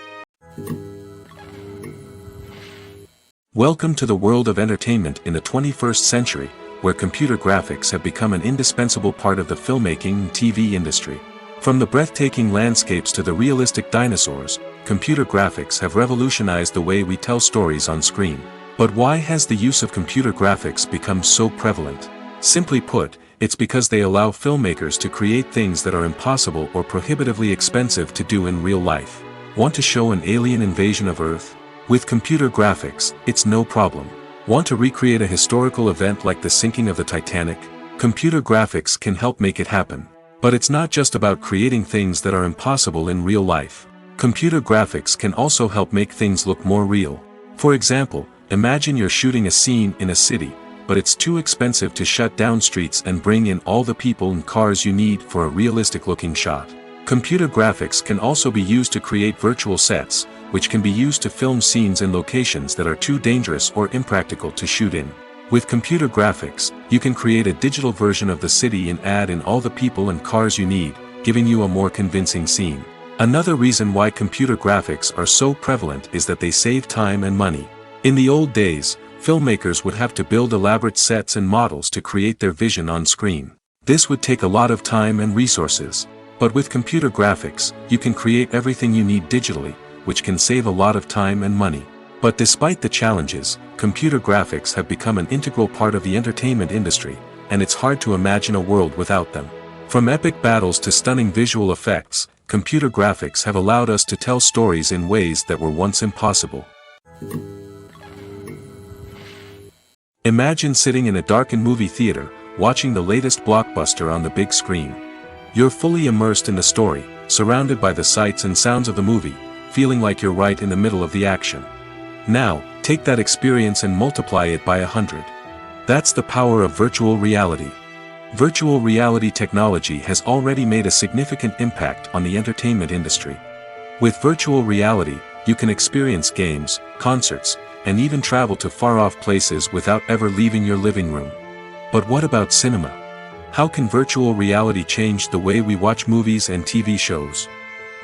[SPEAKER 1] Welcome to the world of entertainment in the 21st century, where computer graphics have become an indispensable part of the filmmaking and TV industry. From the breathtaking landscapes to the realistic dinosaurs, computer graphics have revolutionized the way we tell stories on screen. But why has the use of computer graphics become so prevalent? Simply put, it's because they allow filmmakers to create things that are impossible or prohibitively expensive to do in real life. Want to show an alien invasion of Earth? With computer graphics, it's no problem. Want to recreate a historical event like the sinking of the Titanic? Computer graphics can help make it happen. But it's not just about creating things that are impossible in real life. Computer graphics can also help make things look more real. For example, imagine you're shooting a scene in a city, but it's too expensive to shut down streets and bring in all the people and cars you need for a realistic-looking shot. Computer graphics can also be used to create virtual sets, which can be used to film scenes in locations that are too dangerous or impractical to shoot in. With computer graphics, you can create a digital version of the city and add in all the people and cars you need, giving you a more convincing scene. Another reason why computer graphics are so prevalent is that they save time and money. In the old days, filmmakers would have to build elaborate sets and models to create their vision on screen. This would take a lot of time and resources. But with computer graphics, you can create everything you need digitally, which can save a lot of time and money. But despite the challenges, computer graphics have become an integral part of the entertainment industry, and it's hard to imagine a world without them. From epic battles to stunning visual effects, computer graphics have allowed us to tell stories in ways that were once impossible. Imagine sitting in a darkened movie theater, watching the latest blockbuster on the big screen. You're fully immersed in the story, surrounded by the sights and sounds of the movie, feeling like you're right in the middle of the action. Now, take that experience and multiply it by 100. That's the power of virtual reality. Virtual reality technology has already made a significant impact on the entertainment industry. With virtual reality, you can experience games, concerts, and even travel to far-off places without ever leaving your living room. But what about cinema? How can virtual reality change the way we watch movies and TV shows?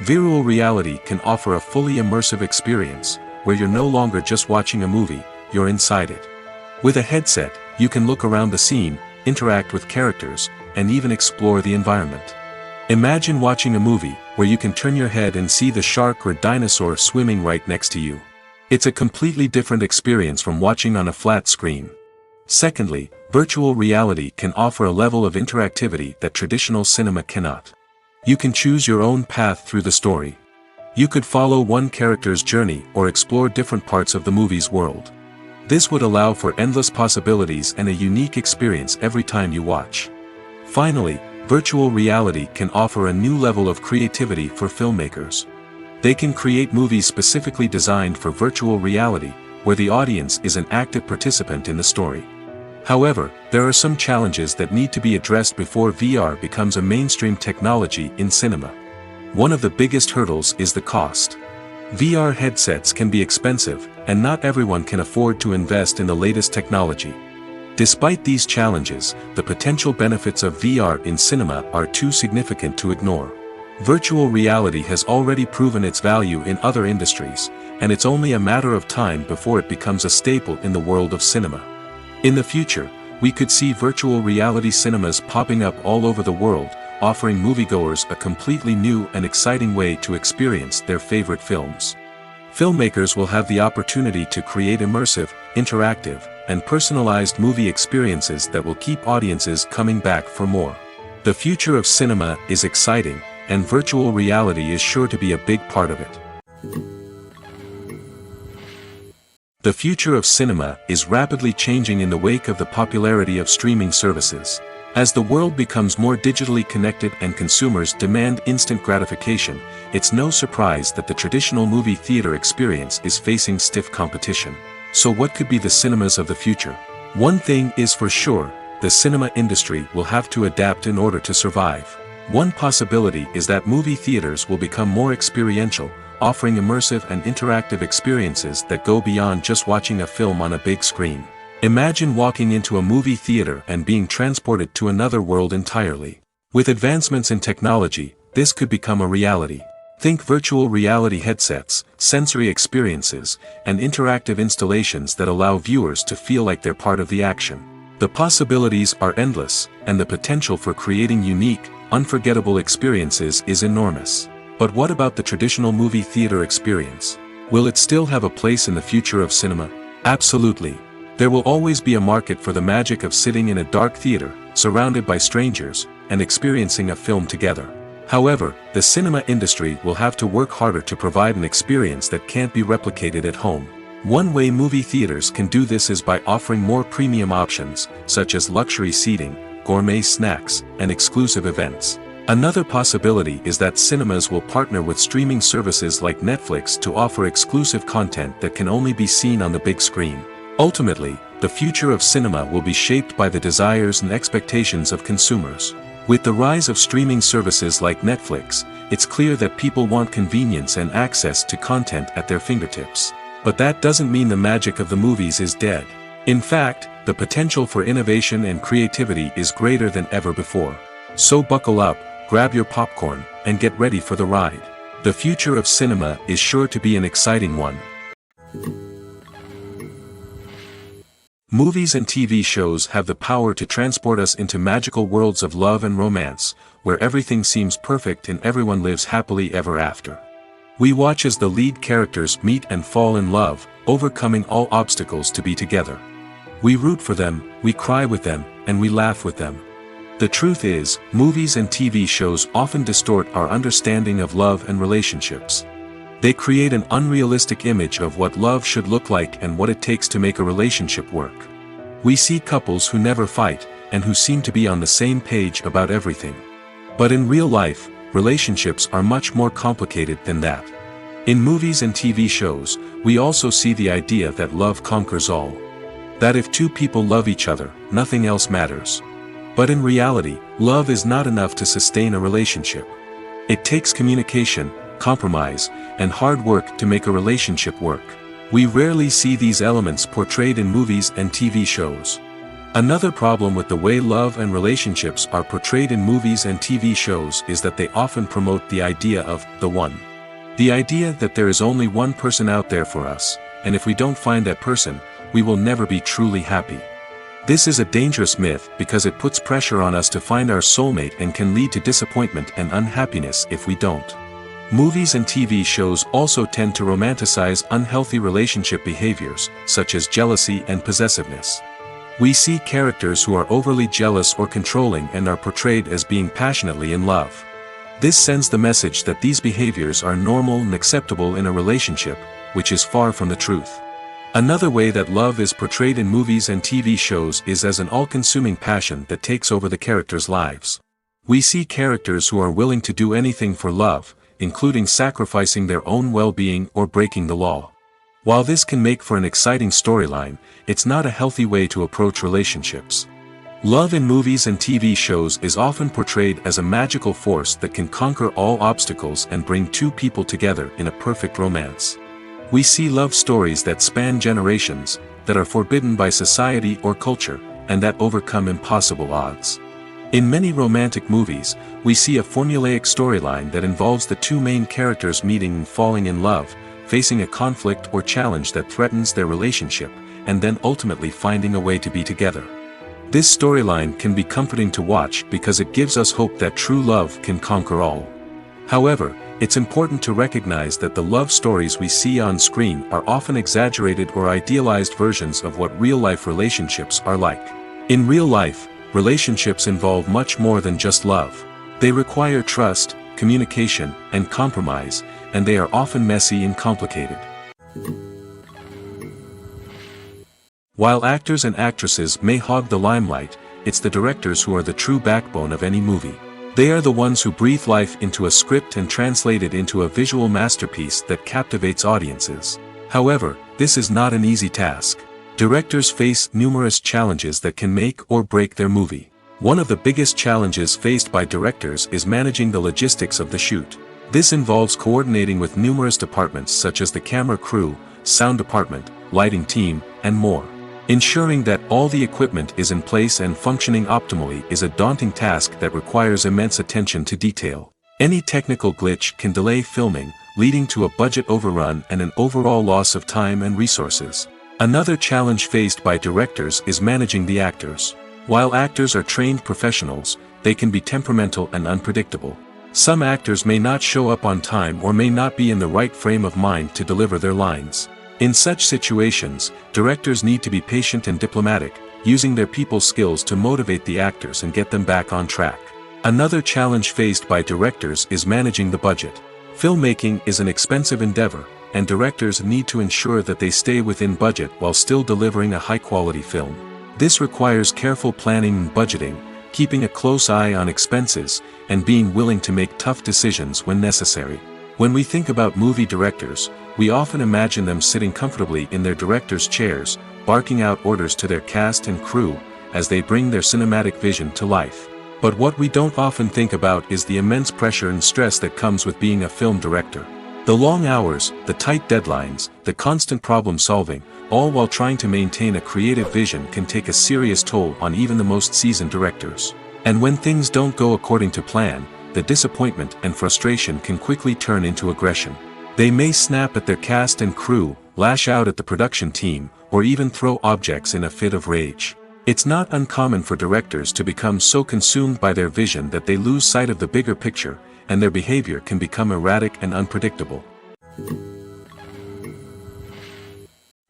[SPEAKER 1] Virtual reality can offer a fully immersive experience, where you're no longer just watching a movie, you're inside it. With a headset, you can look around the scene, interact with characters, and even explore the environment. Imagine watching a movie, where you can turn your head and see the shark or dinosaur swimming right next to you. It's a completely different experience from watching on a flat screen. Secondly, virtual reality can offer a level of interactivity that traditional cinema cannot. You can choose your own path through the story. You could follow one character's journey or explore different parts of the movie's world. This would allow for endless possibilities and a unique experience every time you watch. Finally, virtual reality can offer a new level of creativity for filmmakers. They can create movies specifically designed for virtual reality, where the audience is an active participant in the story. However, there are some challenges that need to be addressed before VR becomes a mainstream technology in cinema. One of the biggest hurdles is the cost. VR headsets can be expensive, and not everyone can afford to invest in the latest technology. Despite these challenges, the potential benefits of VR in cinema are too significant to ignore. Virtual reality has already proven its value in other industries, and it's only a matter of time before it becomes a staple in the world of cinema. In the future, we could see virtual reality cinemas popping up all over the world, offering moviegoers a completely new and exciting way to experience their favorite films. Filmmakers will have the opportunity to create immersive, interactive, and personalized movie experiences that will keep audiences coming back for more. The future of cinema is exciting, and virtual reality is sure to be a big part of it. The future of cinema is rapidly changing in the wake of the popularity of streaming services. As the world becomes more digitally connected and consumers demand instant gratification, it's no surprise that the traditional movie theater experience is facing stiff competition. So what could be the cinemas of the future? One thing is for sure, the cinema industry will have to adapt in order to survive. One possibility is that movie theaters will become more experiential, offering immersive and interactive experiences that go beyond just watching a film on a big screen. Imagine walking into a movie theater and being transported to another world entirely. With advancements in technology, this could become a reality. Think virtual reality headsets, sensory experiences, and interactive installations that allow viewers to feel like they're part of the action. The possibilities are endless, and the potential for creating unique, unforgettable experiences is enormous. But what about the traditional movie theater experience? Will it still have a place in the future of cinema? Absolutely. There will always be a market for the magic of sitting in a dark theater, surrounded by strangers, and experiencing a film together. However, the cinema industry will have to work harder to provide an experience that can't be replicated at home. One way movie theaters can do this is by offering more premium options, such as luxury seating, gourmet snacks, and exclusive events. Another possibility is that cinemas will partner with streaming services like Netflix to offer exclusive content that can only be seen on the big screen. Ultimately, the future of cinema will be shaped by the desires and expectations of consumers. With the rise of streaming services like Netflix, it's clear that people want convenience and access to content at their fingertips. But that doesn't mean the magic of the movies is dead. In fact, the potential for innovation and creativity is greater than ever before. So buckle up, grab your popcorn, and get ready for the ride. The future of cinema is sure to be an exciting one. Movies and TV shows have the power to transport us into magical worlds of love and romance, where everything seems perfect and everyone lives happily ever after. We watch as the lead characters meet and fall in love, overcoming all obstacles to be together. We root for them, we cry with them, and we laugh with them. The truth is, movies and TV shows often distort our understanding of love and relationships. They create an unrealistic image of what love should look like and what it takes to make a relationship work. We see couples who never fight, and who seem to be on the same page about everything. But in real life, relationships are much more complicated than that. In movies and TV shows, we also see the idea that love conquers all. That if two people love each other, nothing else matters. But in reality, love is not enough to sustain a relationship. It takes communication, compromise, and hard work to make a relationship work. We rarely see these elements portrayed in movies and TV shows. Another problem with the way love and relationships are portrayed in movies and TV shows is that they often promote the idea of the one. The idea that there is only one person out there for us, and if we don't find that person, we will never be truly happy. This is a dangerous myth because it puts pressure on us to find our soulmate and can lead to disappointment and unhappiness if we don't. Movies and TV shows also tend to romanticize unhealthy relationship behaviors, such as jealousy and possessiveness. We see characters who are overly jealous or controlling and are portrayed as being passionately in love. This sends the message that these behaviors are normal and acceptable in a relationship, which is far from the truth. Another way that love is portrayed in movies and TV shows is as an all-consuming passion that takes over the characters' lives. We see characters who are willing to do anything for love, including sacrificing their own well-being or breaking the law. While this can make for an exciting storyline, it's not a healthy way to approach relationships. Love in movies and TV shows is often portrayed as a magical force that can conquer all obstacles and bring two people together in a perfect romance. We see love stories that span generations, that are forbidden by society or culture, and that overcome impossible odds. In many romantic movies, we see a formulaic storyline that involves the two main characters meeting and falling in love, facing a conflict or challenge that threatens their relationship, and then ultimately finding a way to be together. This storyline can be comforting to watch because it gives us hope that true love can conquer all. However, It's important to recognize that the love stories we see on screen are often exaggerated or idealized versions of what real-life relationships are like. In real life, relationships involve much more than just love. They require trust, communication, and compromise, and they are often messy and complicated. While actors and actresses may hog the limelight, it's the directors who are the true backbone of any movie. They are the ones who breathe life into a script and translate it into a visual masterpiece that captivates audiences. However, this is not an easy task. Directors face numerous challenges that can make or break their movie. One of the biggest challenges faced by directors is managing the logistics of the shoot. This involves coordinating with numerous departments such as the camera crew, sound department, lighting team, and more. Ensuring that all the equipment is in place and functioning optimally is a daunting task that requires immense attention to detail. Any technical glitch can delay filming, leading to a budget overrun and an overall loss of time and resources. Another challenge faced by directors is managing the actors. While actors are trained professionals, they can be temperamental and unpredictable. Some actors may not show up on time or may not be in the right frame of mind to deliver their lines. In such situations, directors need to be patient and diplomatic, using their people skills to motivate the actors and get them back on track. Another challenge faced by directors is managing the budget. Filmmaking is an expensive endeavor, and directors need to ensure that they stay within budget while still delivering a high-quality film. This requires careful planning and budgeting, keeping a close eye on expenses, and being willing to make tough decisions when necessary. When we think about movie directors, we often imagine them sitting comfortably in their director's chairs, barking out orders to their cast and crew, as they bring their cinematic vision to life. But what we don't often think about is the immense pressure and stress that comes with being a film director. The long hours, the tight deadlines, the constant problem solving, all while trying to maintain a creative vision can take a serious toll on even the most seasoned directors. And when things don't go according to plan, the disappointment and frustration can quickly turn into aggression. They may snap at their cast and crew, lash out at the production team, or even throw objects in a fit of rage. It's not uncommon for directors to become so consumed by their vision that they lose sight of the bigger picture, and their behavior can become erratic and unpredictable.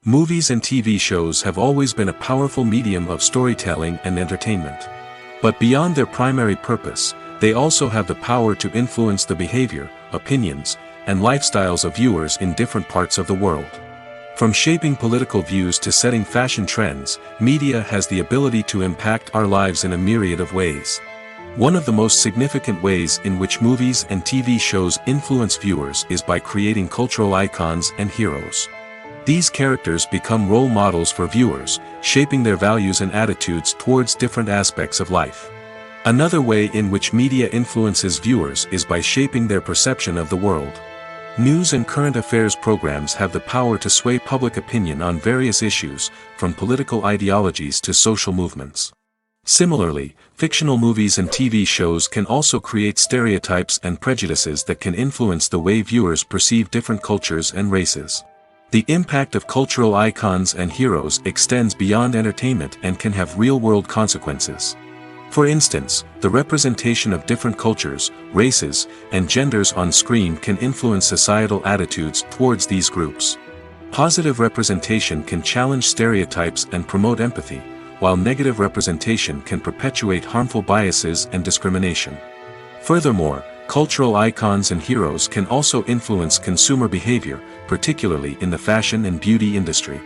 [SPEAKER 1] Movies and TV shows have always been a powerful medium of storytelling and entertainment. But beyond their primary purpose, they also have the power to influence the behavior, opinions, and lifestyles of viewers in different parts of the world. From shaping political views to setting fashion trends, media has the ability to impact our lives in a myriad of ways. One of the most significant ways in which movies and TV shows influence viewers is by creating cultural icons and heroes. These characters become role models for viewers, shaping their values and attitudes towards different aspects of life. Another way in which media influences viewers is by shaping their perception of the world. News and current affairs programs have the power to sway public opinion on various issues, from political ideologies to social movements. Similarly, fictional movies and TV shows can also create stereotypes and prejudices that can influence the way viewers perceive different cultures and races. The impact of cultural icons and heroes extends beyond entertainment and can have real-world consequences. For instance, the representation of different cultures, races, and genders on screen can influence societal attitudes towards these groups. Positive representation can challenge stereotypes and promote empathy, while negative representation can perpetuate harmful biases and discrimination. Furthermore, cultural icons and heroes can also influence consumer behavior, particularly in the fashion and beauty industry.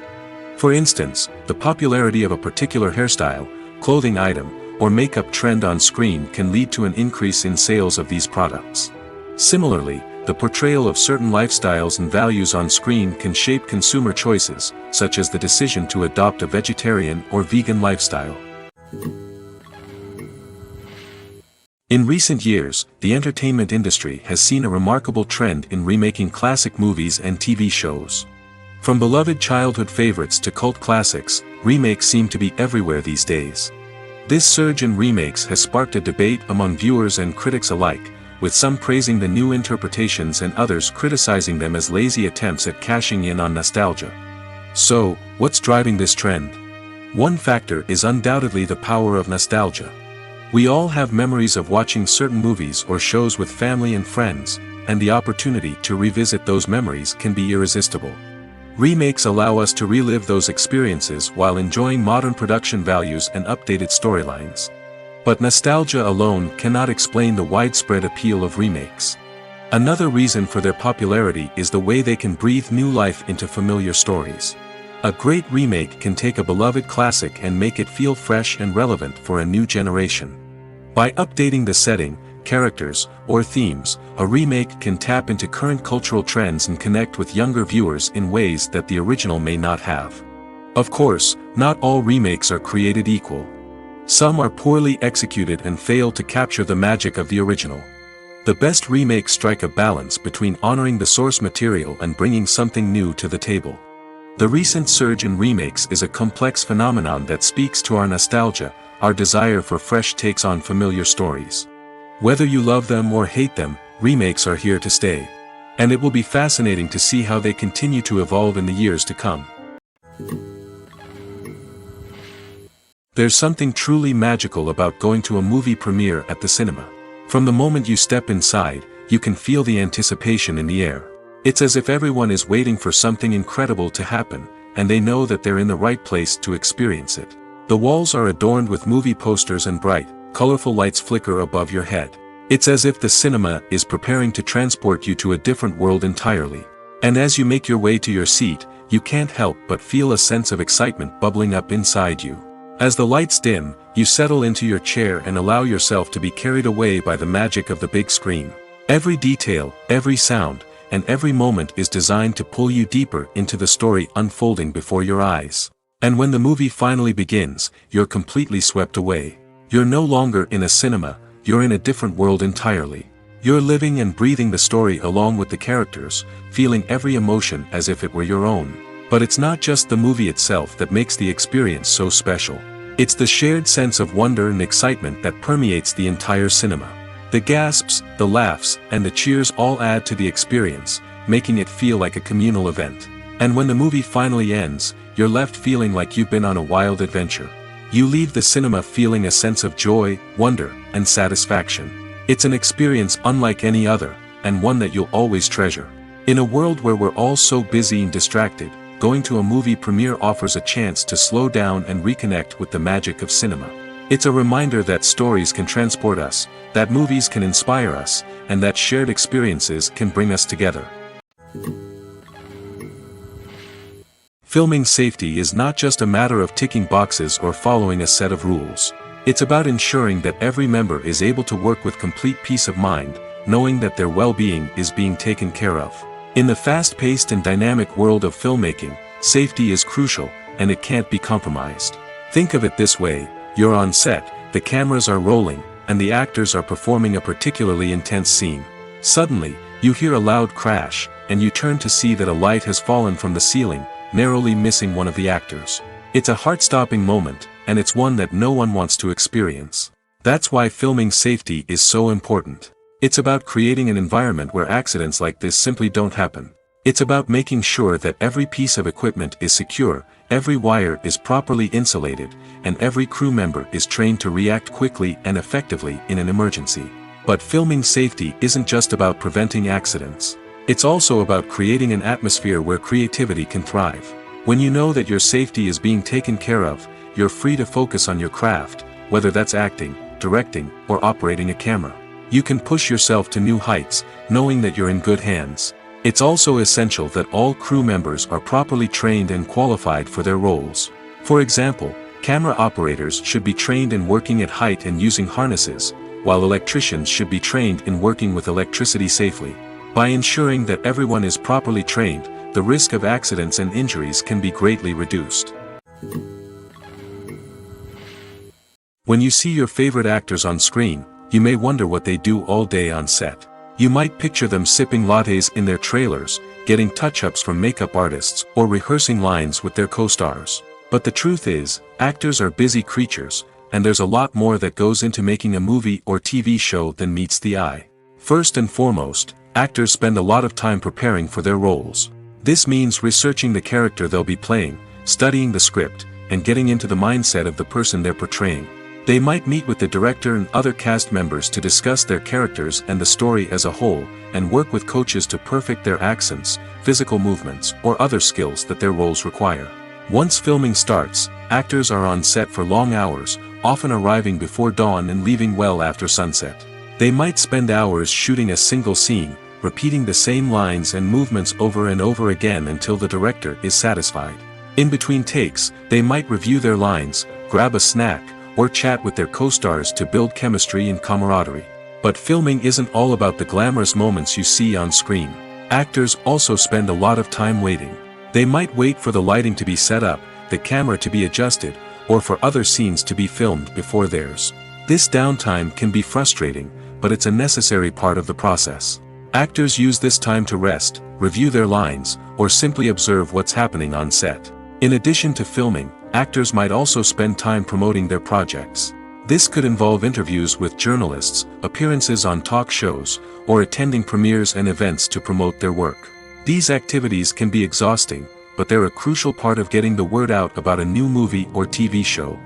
[SPEAKER 1] For instance, the popularity of a particular hairstyle, clothing item, or makeup trend on screen can lead to an increase in sales of these products. Similarly, the portrayal of certain lifestyles and values on screen can shape consumer choices, such as the decision to adopt a vegetarian or vegan lifestyle. In recent years, the entertainment industry has seen a remarkable trend in remaking classic movies and TV shows. From beloved childhood favorites to cult classics, remakes seem to be everywhere these days. This surge in remakes has sparked a debate among viewers and critics alike, with some praising the new interpretations and others criticizing them as lazy attempts at cashing in on nostalgia. So, what's driving this trend? One factor is undoubtedly the power of nostalgia. We all have memories of watching certain movies or shows with family and friends, and the opportunity to revisit those memories can be irresistible. Remakes allow us to relive those experiences while enjoying modern production values and updated storylines. But nostalgia alone cannot explain the widespread appeal of remakes. Another reason for their popularity is the way they can breathe new life into familiar stories. A great remake can take a beloved classic and make it feel fresh and relevant for a new generation. By updating the setting, characters, or themes, a remake can tap into current cultural trends and connect with younger viewers in ways that the original may not have. Of course, not all remakes are created equal. Some are poorly executed and fail to capture the magic of the original. The best remakes strike a balance between honoring the source material and bringing something new to the table. The recent surge in remakes is a complex phenomenon that speaks to our nostalgia, our desire for fresh takes on familiar stories. Whether you love them or hate them, remakes are here to stay. And it will be fascinating to see how they continue to evolve in the years to come. There's something truly magical about going to a movie premiere at the cinema. From the moment you step inside, you can feel the anticipation in the air. It's as if everyone is waiting for something incredible to happen, and they know that they're in the right place to experience it. The walls are adorned with movie posters and bright, colorful lights flicker above your head. It's as if the cinema is preparing to transport you to a different world entirely. And as you make your way to your seat, you can't help but feel a sense of excitement bubbling up inside you. As the lights dim, you settle into your chair and allow yourself to be carried away by the magic of the big screen. Every detail, every sound, and every moment is designed to pull you deeper into the story unfolding before your eyes. And when the movie finally begins, you're completely swept away. You're no longer in a cinema, you're in a different world entirely. You're living and breathing the story along with the characters, feeling every emotion as if it were your own. But it's not just the movie itself that makes the experience so special. It's the shared sense of wonder and excitement that permeates the entire cinema. The gasps, the laughs, and the cheers all add to the experience, making it feel like a communal event. And when the movie finally ends, you're left feeling like you've been on a wild adventure. You leave the cinema feeling a sense of joy, wonder, and satisfaction. It's an experience unlike any other, and one that you'll always treasure. In a world where we're all so busy and distracted, going to a movie premiere offers a chance to slow down and reconnect with the magic of cinema. It's a reminder that stories can transport us, that movies can inspire us, and that shared experiences can bring us together. Filming safety is not just a matter of ticking boxes or following a set of rules. It's about ensuring that every member is able to work with complete peace of mind, knowing that their well-being is being taken care of. In the fast-paced and dynamic world of filmmaking, safety is crucial, and it can't be compromised. Think of it this way: you're on set, the cameras are rolling, and the actors are performing a particularly intense scene. Suddenly, you hear a loud crash, and you turn to see that a light has fallen from the ceiling, narrowly missing one of the actors. It's a heart-stopping moment, and it's one that no one wants to experience. That's why filming safety is so important. It's about creating an environment where accidents like this simply don't happen. It's about making sure that every piece of equipment is secure, every wire is properly insulated, and every crew member is trained to react quickly and effectively in an emergency. But filming safety isn't just about preventing accidents. It's also about creating an atmosphere where creativity can thrive. When you know that your safety is being taken care of, you're free to focus on your craft, whether that's acting, directing, or operating a camera. You can push yourself to new heights, knowing that you're in good hands. It's also essential that all crew members are properly trained and qualified for their roles. For example, camera operators should be trained in working at height and using harnesses, while electricians should be trained in working with electricity safely. By ensuring that everyone is properly trained, the risk of accidents and injuries can be greatly reduced. When you see your favorite actors on screen, you may wonder what they do all day on set. You might picture them sipping lattes in their trailers, getting touch-ups from makeup artists, or rehearsing lines with their co-stars. But the truth is, actors are busy creatures, and there's a lot more that goes into making a movie or TV show than meets the eye. First and foremost, actors spend a lot of time preparing for their roles. This means researching the character they'll be playing, studying the script, and getting into the mindset of the person they're portraying. They might meet with the director and other cast members to discuss their characters and the story as a whole, and work with coaches to perfect their accents, physical movements, or other skills that their roles require. Once filming starts, actors are on set for long hours, often arriving before dawn and leaving well after sunset. They might spend hours shooting a single scene, repeating the same lines and movements over and over again until the director is satisfied. In between takes, they might review their lines, grab a snack, or chat with their co-stars to build chemistry and camaraderie. But filming isn't all about the glamorous moments you see on screen. Actors also spend a lot of time waiting. They might wait for the lighting to be set up, the camera to be adjusted, or for other scenes to be filmed before theirs. This downtime can be frustrating, but it's a necessary part of the process. Actors use this time to rest, review their lines, or simply observe what's happening on set. In addition to filming, actors might also spend time promoting their projects. This could involve interviews with journalists, appearances on talk shows, or attending premieres and events to promote their work. These activities can be exhausting, but they're a crucial part of getting the word out about a new movie or TV show.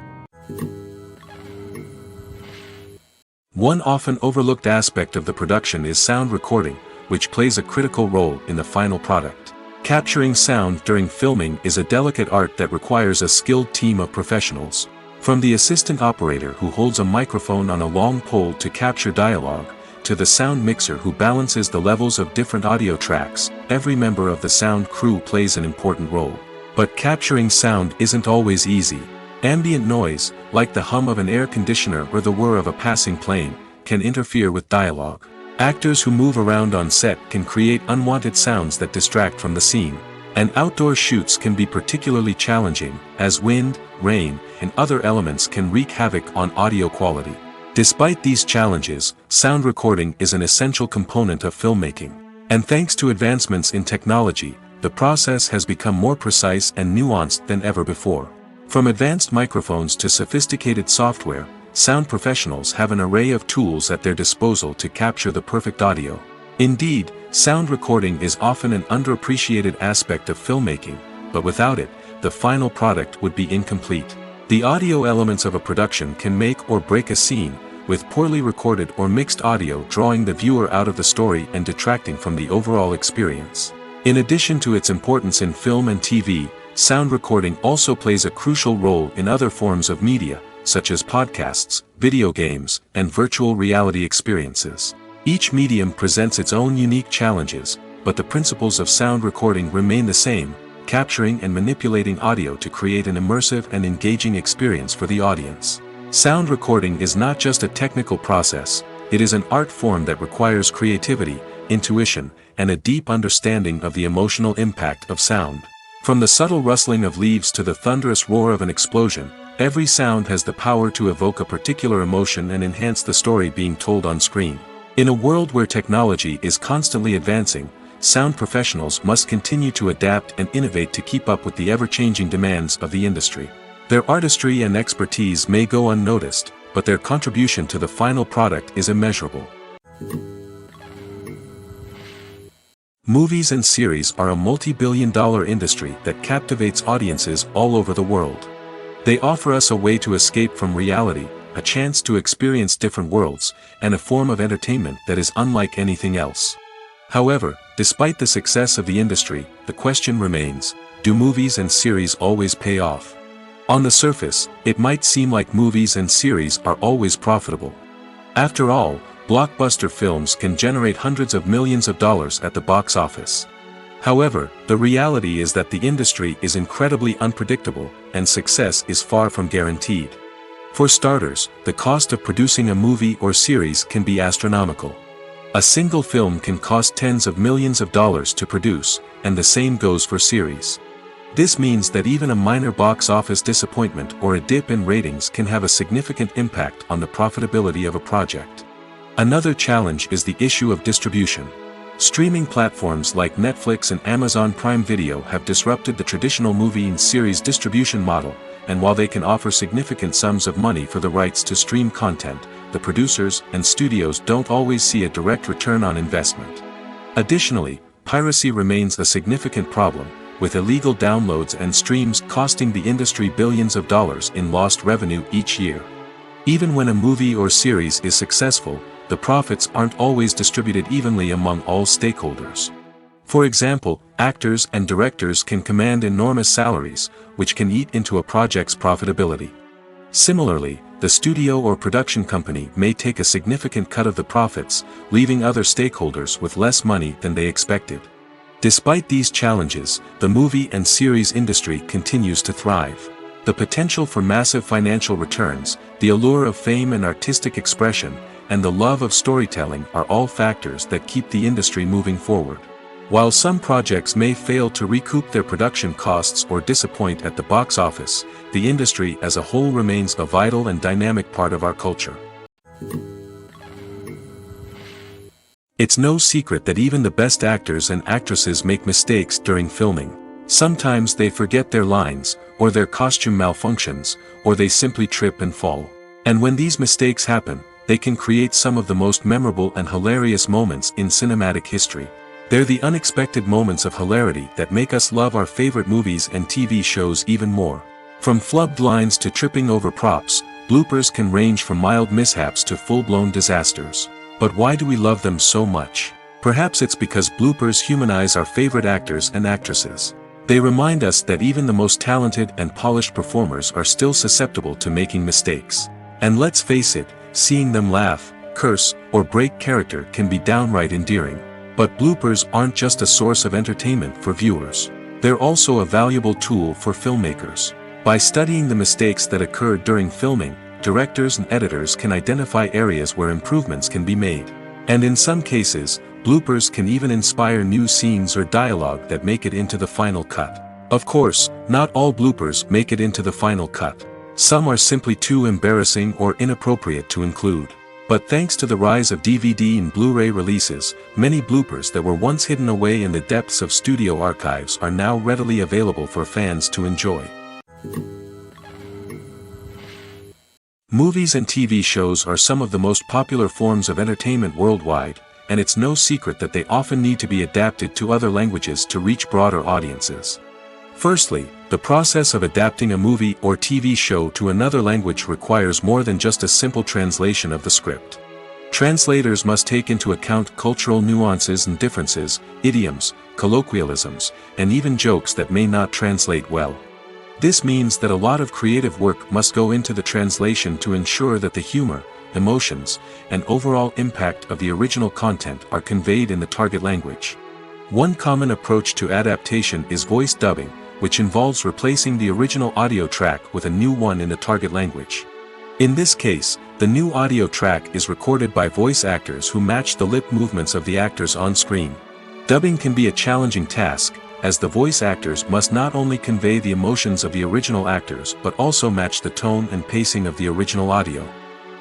[SPEAKER 1] One often overlooked aspect of the production is sound recording, which plays a critical role in the final product. Capturing sound during filming is a delicate art that requires a skilled team of professionals. From the assistant operator who holds a microphone on a long pole to capture dialogue, to the sound mixer who balances the levels of different audio tracks, every member of the sound crew plays an important role. But capturing sound isn't always easy. Ambient noise, like the hum of an air conditioner or the whir of a passing plane, can interfere with dialogue. Actors who move around on set can create unwanted sounds that distract from the scene. And outdoor shoots can be particularly challenging, as wind, rain, and other elements can wreak havoc on audio quality. Despite these challenges, sound recording is an essential component of filmmaking. And thanks to advancements in technology, the process has become more precise and nuanced than ever before. From advanced microphones to sophisticated software, sound professionals have an array of tools at their disposal to capture the perfect audio. Indeed, sound recording is often an underappreciated aspect of filmmaking, but without it, the final product would be incomplete. The audio elements of a production can make or break a scene, with poorly recorded or mixed audio drawing the viewer out of the story and detracting from the overall experience. In addition to its importance in film and TV, sound recording also plays a crucial role in other forms of media, such as podcasts, video games, and virtual reality experiences. Each medium presents its own unique challenges, but the principles of sound recording remain the same, capturing and manipulating audio to create an immersive and engaging experience for the audience. Sound recording is not just a technical process, it is an art form that requires creativity, intuition, and a deep understanding of the emotional impact of sound. From the subtle rustling of leaves to the thunderous roar of an explosion, every sound has the power to evoke a particular emotion and enhance the story being told on screen. In a world where technology is constantly advancing, sound professionals must continue to adapt and innovate to keep up with the ever-changing demands of the industry. Their artistry and expertise may go unnoticed, but their contribution to the final product is immeasurable. Movies and series are a multi-billion-dollar industry that captivates audiences all over the world. They offer us a way to escape from reality, a chance to experience different worlds, and a form of entertainment that is unlike anything else. However, despite the success of the industry, the question remains, do movies and series always pay off? On the surface, it might seem like movies and series are always profitable. After all, blockbuster films can generate hundreds of millions of dollars at the box office. However, the reality is that the industry is incredibly unpredictable, and success is far from guaranteed. For starters, the cost of producing a movie or series can be astronomical. A single film can cost tens of millions of dollars to produce, and the same goes for series. This means that even a minor box office disappointment or a dip in ratings can have a significant impact on the profitability of a project. Another challenge is the issue of distribution. Streaming platforms like Netflix and Amazon Prime Video have disrupted the traditional movie and series distribution model, and while they can offer significant sums of money for the rights to stream content, the producers and studios don't always see a direct return on investment. Additionally, piracy remains a significant problem, with illegal downloads and streams costing the industry billions of dollars in lost revenue each year. Even when a movie or series is successful, the profits aren't always distributed evenly among all stakeholders. For example, actors and directors can command enormous salaries, which can eat into a project's profitability. Similarly, the studio or production company may take a significant cut of the profits, leaving other stakeholders with less money than they expected. Despite these challenges, the movie and series industry continues to thrive. The potential for massive financial returns, the allure of fame and artistic expression, and the love of storytelling are all factors that keep the industry moving forward. While some projects may fail to recoup their production costs or disappoint at the box office, the industry as a whole remains a vital and dynamic part of our culture. It's no secret that even the best actors and actresses make mistakes during filming. Sometimes they forget their lines, or their costume malfunctions, or they simply trip and fall. And when these mistakes happen, they can create some of the most memorable and hilarious moments in cinematic history. They're the unexpected moments of hilarity that make us love our favorite movies and TV shows even more. From flubbed lines to tripping over props, bloopers can range from mild mishaps to full-blown disasters. But why do we love them so much? Perhaps it's because bloopers humanize our favorite actors and actresses. They remind us that even the most talented and polished performers are still susceptible to making mistakes. And let's face it, seeing them laugh, curse, or break character can be downright endearing. But bloopers aren't just a source of entertainment for viewers. They're also a valuable tool for filmmakers. By studying the mistakes that occurred during filming, directors and editors can identify areas where improvements can be made. And in some cases, bloopers can even inspire new scenes or dialogue that make it into the final cut. Of course, not all bloopers make it into the final cut. Some are simply too embarrassing or inappropriate to include. But thanks to the rise of DVD and Blu-ray releases, many bloopers that were once hidden away in the depths of studio archives are now readily available for fans to enjoy. Movies and TV shows are some of the most popular forms of entertainment worldwide, and it's no secret that they often need to be adapted to other languages to reach broader audiences. Firstly, the process of adapting a movie or TV show to another language requires more than just a simple translation of the script. Translators must take into account cultural nuances and differences, idioms, colloquialisms, and even jokes that may not translate well. This means that a lot of creative work must go into the translation to ensure that the humor, emotions, and overall impact of the original content are conveyed in the target language. One common approach to adaptation is voice dubbing, which involves replacing the original audio track with a new one in the target language. In this case, the new audio track is recorded by voice actors who match the lip movements of the actors on screen. Dubbing can be a challenging task, as the voice actors must not only convey the emotions of the original actors but also match the tone and pacing of the original audio.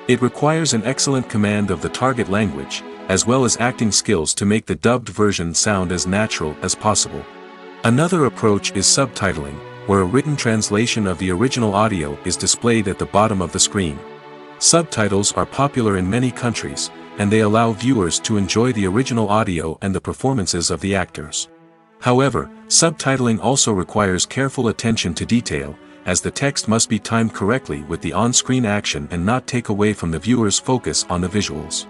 [SPEAKER 1] It requires an excellent command of the target language, as well as acting skills to make the dubbed version sound as natural as possible. Another approach is subtitling, where a written translation of the original audio is displayed at the bottom of the screen. Subtitles are popular in many countries, and they allow viewers to enjoy the original audio and the performances of the actors. However, subtitling also requires careful attention to detail, as the text must be timed correctly with the on-screen action and not take away from the viewer's focus on the visuals.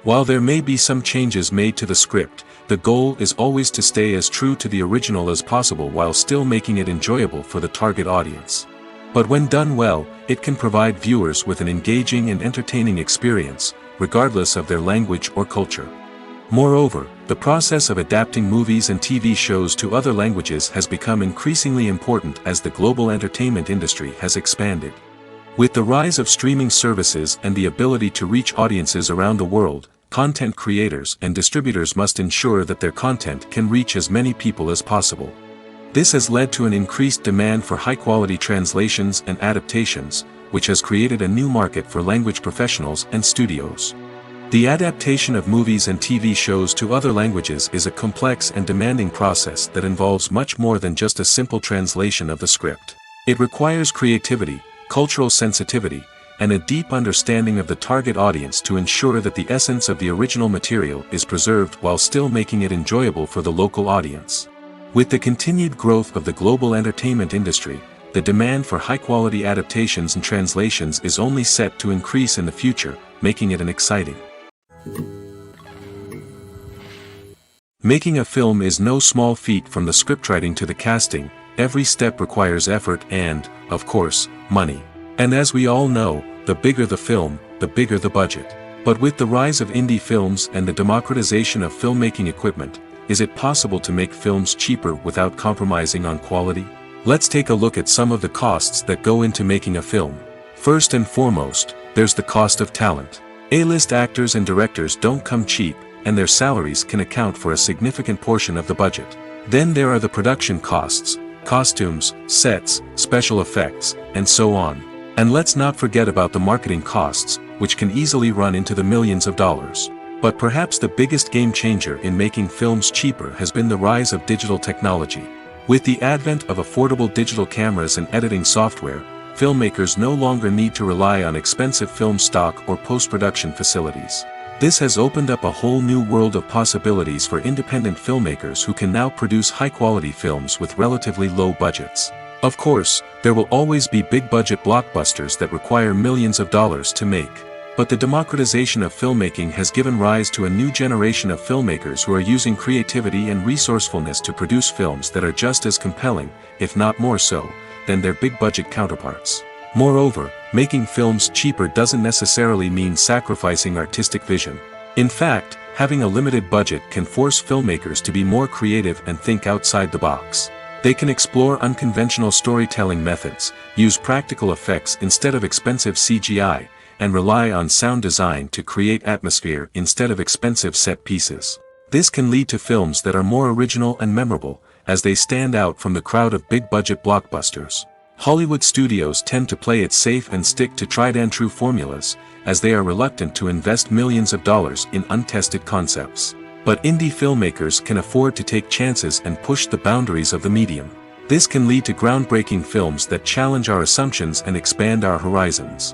[SPEAKER 1] While there may be some changes made to the script, the goal is always to stay as true to the original as possible while still making it enjoyable for the target audience. But when done well, it can provide viewers with an engaging and entertaining experience, regardless of their language or culture. Moreover, the process of adapting movies and TV shows to other languages has become increasingly important as the global entertainment industry has expanded. With the rise of streaming services and the ability to reach audiences around the world, content creators and distributors must ensure that their content can reach as many people as possible. This has led to an increased demand for high-quality translations and adaptations, which has created a new market for language professionals and studios. The adaptation of movies and TV shows to other languages is a complex and demanding process that involves much more than just a simple translation of the script. It requires creativity, cultural sensitivity, and a deep understanding of the target audience to ensure that the essence of the original material is preserved while still making it enjoyable for the local audience. With the continued growth of the global entertainment industry, the demand for high-quality adaptations and translations is only set to increase in the future, making it an exciting. Making a film is no small feat. From the scriptwriting to the casting, every step requires effort and, of course, money. And as we all know, the bigger the film, the bigger the budget. But with the rise of indie films and the democratization of filmmaking equipment, is it possible to make films cheaper without compromising on quality? Let's take a look at some of the costs that go into making a film. First and foremost, there's the cost of talent. A-list actors and directors don't come cheap, and their salaries can account for a significant portion of the budget. Then there are the production costs, costumes, sets, special effects, and so on. And let's not forget about the marketing costs, which can easily run into the millions of dollars. But perhaps the biggest game changer in making films cheaper has been the rise of digital technology. With the advent of affordable digital cameras and editing software, filmmakers no longer need to rely on expensive film stock or post-production facilities. This has opened up a whole new world of possibilities for independent filmmakers who can now produce high-quality films with relatively low budgets. Of course, there will always be big-budget blockbusters that require millions of dollars to make. But the democratization of filmmaking has given rise to a new generation of filmmakers who are using creativity and resourcefulness to produce films that are just as compelling, if not more so, than their big-budget counterparts. Moreover, making films cheaper doesn't necessarily mean sacrificing artistic vision. In fact, having a limited budget can force filmmakers to be more creative and think outside the box. They can explore unconventional storytelling methods, use practical effects instead of expensive CGI, and rely on sound design to create atmosphere instead of expensive set pieces. This can lead to films that are more original and memorable, as they stand out from the crowd of big-budget blockbusters. Hollywood studios tend to play it safe and stick to tried-and-true formulas, as they are reluctant to invest millions of dollars in untested concepts. But indie filmmakers can afford to take chances and push the boundaries of the medium. This can lead to groundbreaking films that challenge our assumptions and expand our horizons.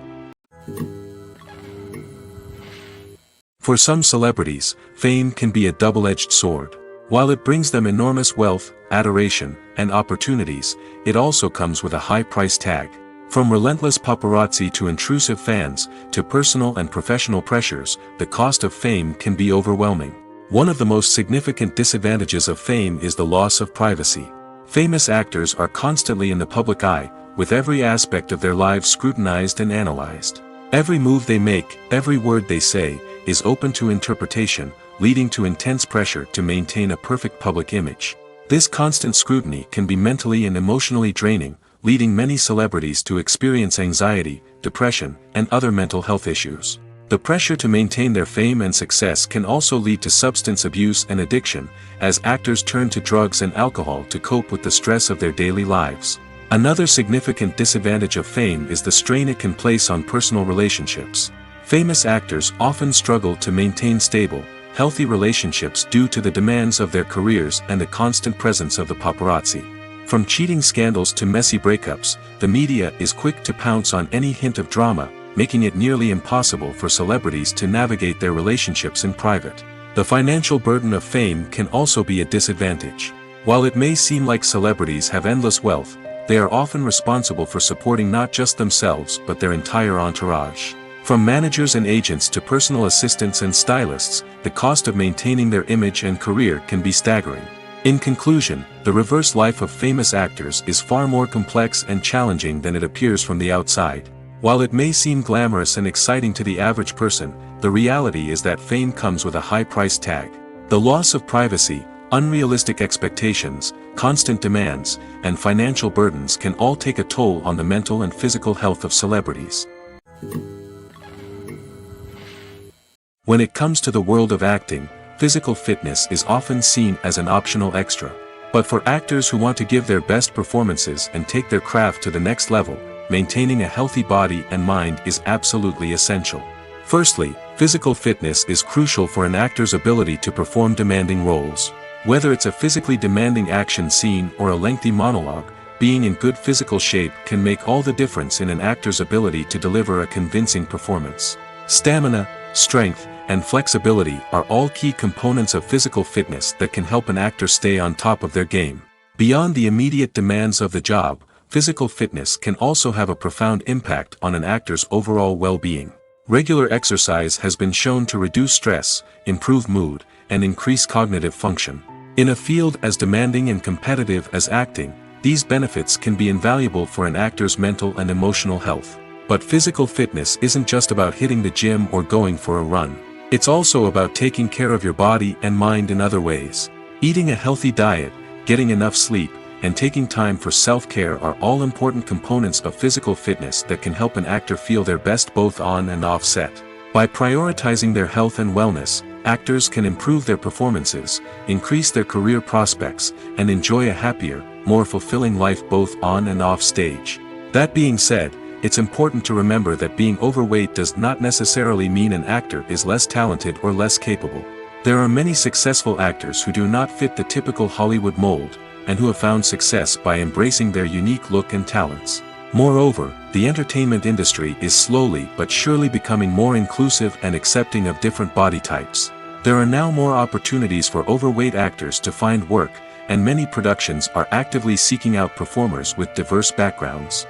[SPEAKER 1] For some celebrities, fame can be a double-edged sword. While it brings them enormous wealth, adoration, and opportunities, it also comes with a high price tag. From relentless paparazzi to intrusive fans, to personal and professional pressures, the cost of fame can be overwhelming. One of the most significant disadvantages of fame is the loss of privacy. Famous actors are constantly in the public eye, with every aspect of their lives scrutinized and analyzed. Every move they make, every word they say, is open to interpretation, leading to intense pressure to maintain a perfect public image. This constant scrutiny can be mentally and emotionally draining, leading many celebrities to experience anxiety, depression, and other mental health issues. The pressure to maintain their fame and success can also lead to substance abuse and addiction, as actors turn to drugs and alcohol to cope with the stress of their daily lives. Another significant disadvantage of fame is the strain it can place on personal relationships. Famous actors often struggle to maintain stable, healthy relationships due to the demands of their careers and the constant presence of the paparazzi. From cheating scandals to messy breakups, the media is quick to pounce on any hint of drama, making it nearly impossible for celebrities to navigate their relationships in private. The financial burden of fame can also be a disadvantage. While it may seem like celebrities have endless wealth, they are often responsible for supporting not just themselves but their entire entourage. From managers and agents to personal assistants and stylists, the cost of maintaining their image and career can be staggering. In conclusion, the reverse life of famous actors is far more complex and challenging than it appears from the outside. While it may seem glamorous and exciting to the average person, the reality is that fame comes with a high price tag. The loss of privacy, unrealistic expectations, constant demands, and financial burdens can all take a toll on the mental and physical health of celebrities. When it comes to the world of acting, physical fitness is often seen as an optional extra. But for actors who want to give their best performances and take their craft to the next level, maintaining a healthy body and mind is absolutely essential. Firstly, physical fitness is crucial for an actor's ability to perform demanding roles. Whether it's a physically demanding action scene or a lengthy monologue, being in good physical shape can make all the difference in an actor's ability to deliver a convincing performance. Stamina, strength, and flexibility are all key components of physical fitness that can help an actor stay on top of their game. Beyond the immediate demands of the job, physical fitness can also have a profound impact on an actor's overall well-being. Regular exercise has been shown to reduce stress, improve mood, and increase cognitive function. In a field as demanding and competitive as acting, these benefits can be invaluable for an actor's mental and emotional health. But physical fitness isn't just about hitting the gym or going for a run. It's also about taking care of your body and mind in other ways. Eating a healthy diet, getting enough sleep, and taking time for self-care are all important components of physical fitness that can help an actor feel their best both on and off set. By prioritizing their health and wellness, actors can improve their performances, increase their career prospects, and enjoy a happier, more fulfilling life both on and off stage. That being said, it's important to remember that being overweight does not necessarily mean an actor is less talented or less capable. There are many successful actors who do not fit the typical Hollywood mold, and who have found success by embracing their unique look and talents. Moreover, the entertainment industry is slowly but surely becoming more inclusive and accepting of different body types. There are now more opportunities for overweight actors to find work, and many productions are actively seeking out performers with diverse backgrounds.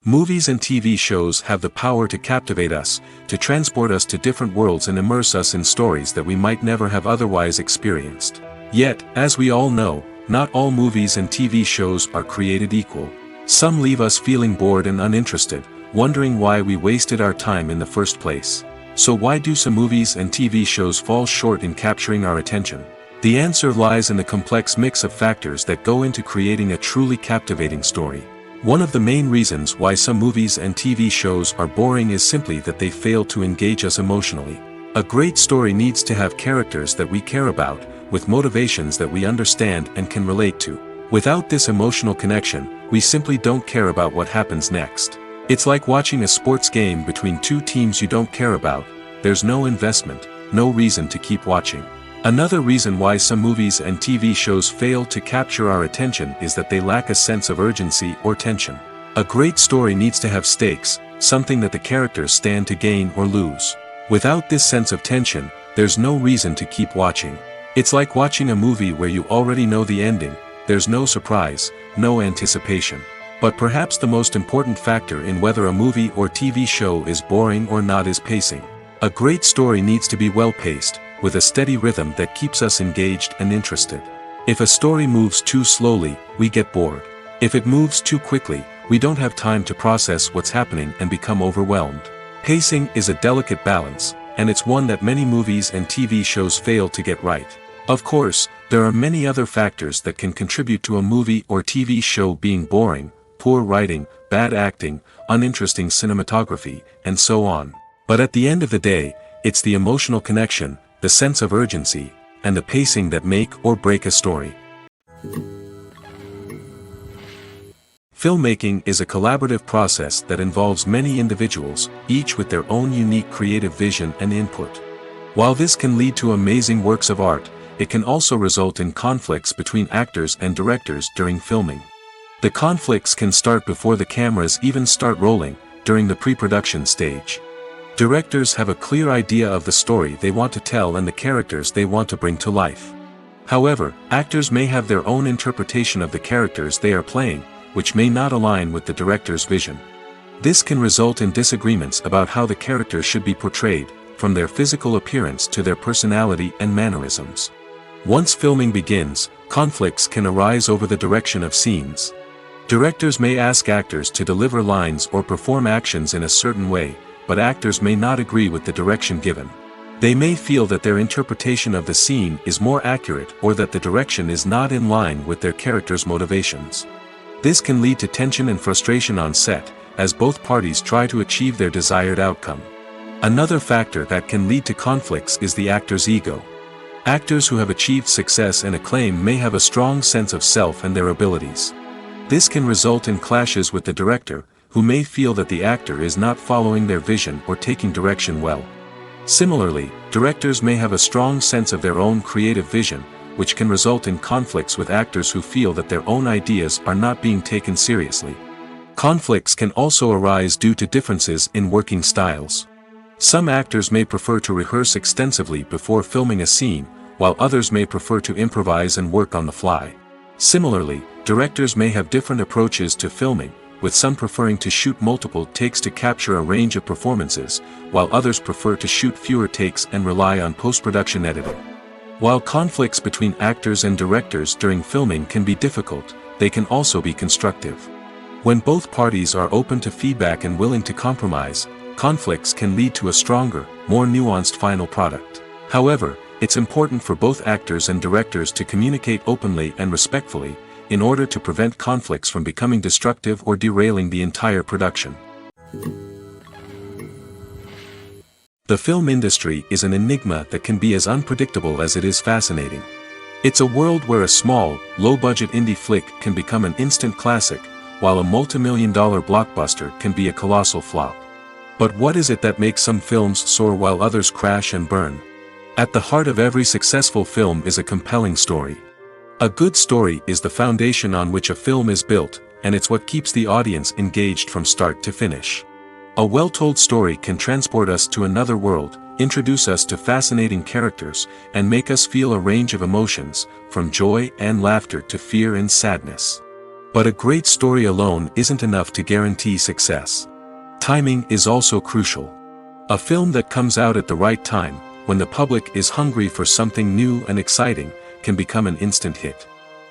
[SPEAKER 1] Movies and TV shows have the power to captivate us, to transport us to different worlds and immerse us in stories that we might never have otherwise experienced. Yet, as we all know, not all movies and TV shows are created equal. Some leave us feeling bored and uninterested, wondering why we wasted our time in the first place. So why do some movies and TV shows fall short in capturing our attention? The answer lies in the complex mix of factors that go into creating a truly captivating story. One of the main reasons why some movies and TV shows are boring is simply that they fail to engage us emotionally. A great story needs to have characters that we care about, with motivations that we understand and can relate to. Without this emotional connection, we simply don't care about what happens next. It's like watching a sports game between two teams you don't care about. There's no investment, no reason to keep watching. Another reason why some movies and TV shows fail to capture our attention is that they lack a sense of urgency or tension. A great story needs to have stakes, something that the characters stand to gain or lose. Without this sense of tension, there's no reason to keep watching. It's like watching a movie where you already know the ending. There's no surprise, no anticipation. But perhaps the most important factor in whether a movie or TV show is boring or not is pacing. A great story needs to be well-paced, with a steady rhythm that keeps us engaged and interested. If a story moves too slowly, we get bored. If it moves too quickly, we don't have time to process what's happening and become overwhelmed. Pacing is a delicate balance, and it's one that many movies and TV shows fail to get right. Of course, there are many other factors that can contribute to a movie or TV show being boring: poor writing, bad acting, uninteresting cinematography, and so on. But at the end of the day, it's the emotional connection, the sense of urgency, and the pacing that make or break a story. Filmmaking is a collaborative process that involves many individuals, each with their own unique creative vision and input. While this can lead to amazing works of art, it can also result in conflicts between actors and directors during filming. The conflicts can start before the cameras even start rolling, during the pre-production stage. Directors have a clear idea of the story they want to tell and the characters they want to bring to life. However, actors may have their own interpretation of the characters they are playing, which may not align with the director's vision. This can result in disagreements about how the characters should be portrayed, from their physical appearance to their personality and mannerisms. Once filming begins, conflicts can arise over the direction of scenes. Directors may ask actors to deliver lines or perform actions in a certain way, but actors may not agree with the direction given. They may feel that their interpretation of the scene is more accurate or that the direction is not in line with their character's motivations. This can lead to tension and frustration on set, as both parties try to achieve their desired outcome. Another factor that can lead to conflicts is the actor's ego. Actors who have achieved success and acclaim may have a strong sense of self and their abilities. This can result in clashes with the director, who may feel that the actor is not following their vision or taking direction well. Similarly, directors may have a strong sense of their own creative vision, which can result in conflicts with actors who feel that their own ideas are not being taken seriously. Conflicts can also arise due to differences in working styles. Some actors may prefer to rehearse extensively before filming a scene, while others may prefer to improvise and work on the fly. Similarly, directors may have different approaches to filming, with some preferring to shoot multiple takes to capture a range of performances, while others prefer to shoot fewer takes and rely on post-production editing. While conflicts between actors and directors during filming can be difficult, they can also be constructive. When both parties are open to feedback and willing to compromise, conflicts can lead to a stronger, more nuanced final product. However, it's important for both actors and directors to communicate openly and respectfully, in order to prevent conflicts from becoming destructive or derailing the entire production. The film industry is an enigma that can be as unpredictable as it is fascinating. It's a world where a small, low-budget indie flick can become an instant classic, while a multi-million-dollar blockbuster can be a colossal flop. But what is it that makes some films soar while others crash and burn? At the heart of every successful film is a compelling story. A good story is the foundation on which a film is built, and it's what keeps the audience engaged from start to finish. A well-told story can transport us to another world, introduce us to fascinating characters, and make us feel a range of emotions, from joy and laughter to fear and sadness. But a great story alone isn't enough to guarantee success. Timing is also crucial. A film that comes out at the right time, when the public is hungry for something new and exciting, can become an instant hit.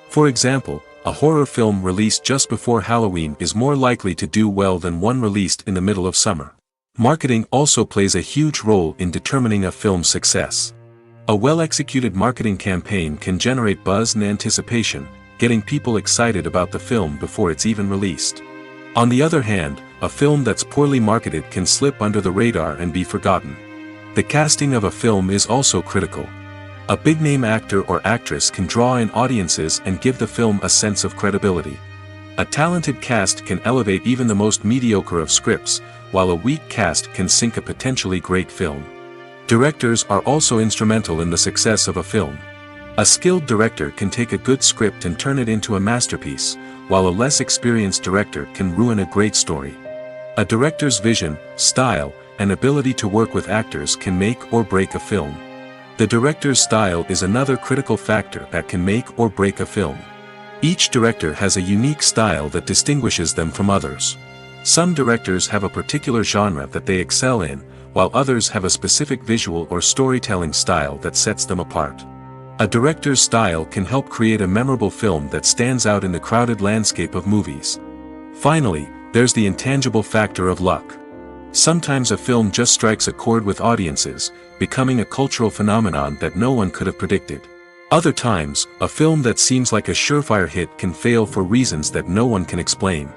[SPEAKER 1] For example, a horror film released just before Halloween is more likely to do well than one released in the middle of summer. Marketing also plays a huge role in determining a film's success. A well-executed marketing campaign can generate buzz and anticipation, getting people excited about the film before it's even released. On the other hand, a film that's poorly marketed can slip under the radar and be forgotten. The casting of a film is also critical. A big-name actor or actress can draw in audiences and give the film a sense of credibility. A talented cast can elevate even the most mediocre of scripts, while a weak cast can sink a potentially great film. Directors are also instrumental in the success of a film. A skilled director can take a good script and turn it into a masterpiece, while a less experienced director can ruin a great story. A director's vision, style, and ability to work with actors can make or break a film. The director's style is another critical factor that can make or break a film. Each director has a unique style that distinguishes them from others. Some directors have a particular genre that they excel in, while others have a specific visual or storytelling style that sets them apart. A director's style can help create a memorable film that stands out in the crowded landscape of movies. Finally, there's the intangible factor of luck. Sometimes a film just strikes a chord with audiences, becoming a cultural phenomenon that no one could have predicted. Other times, a film that seems like a surefire hit can fail for reasons that no one can explain.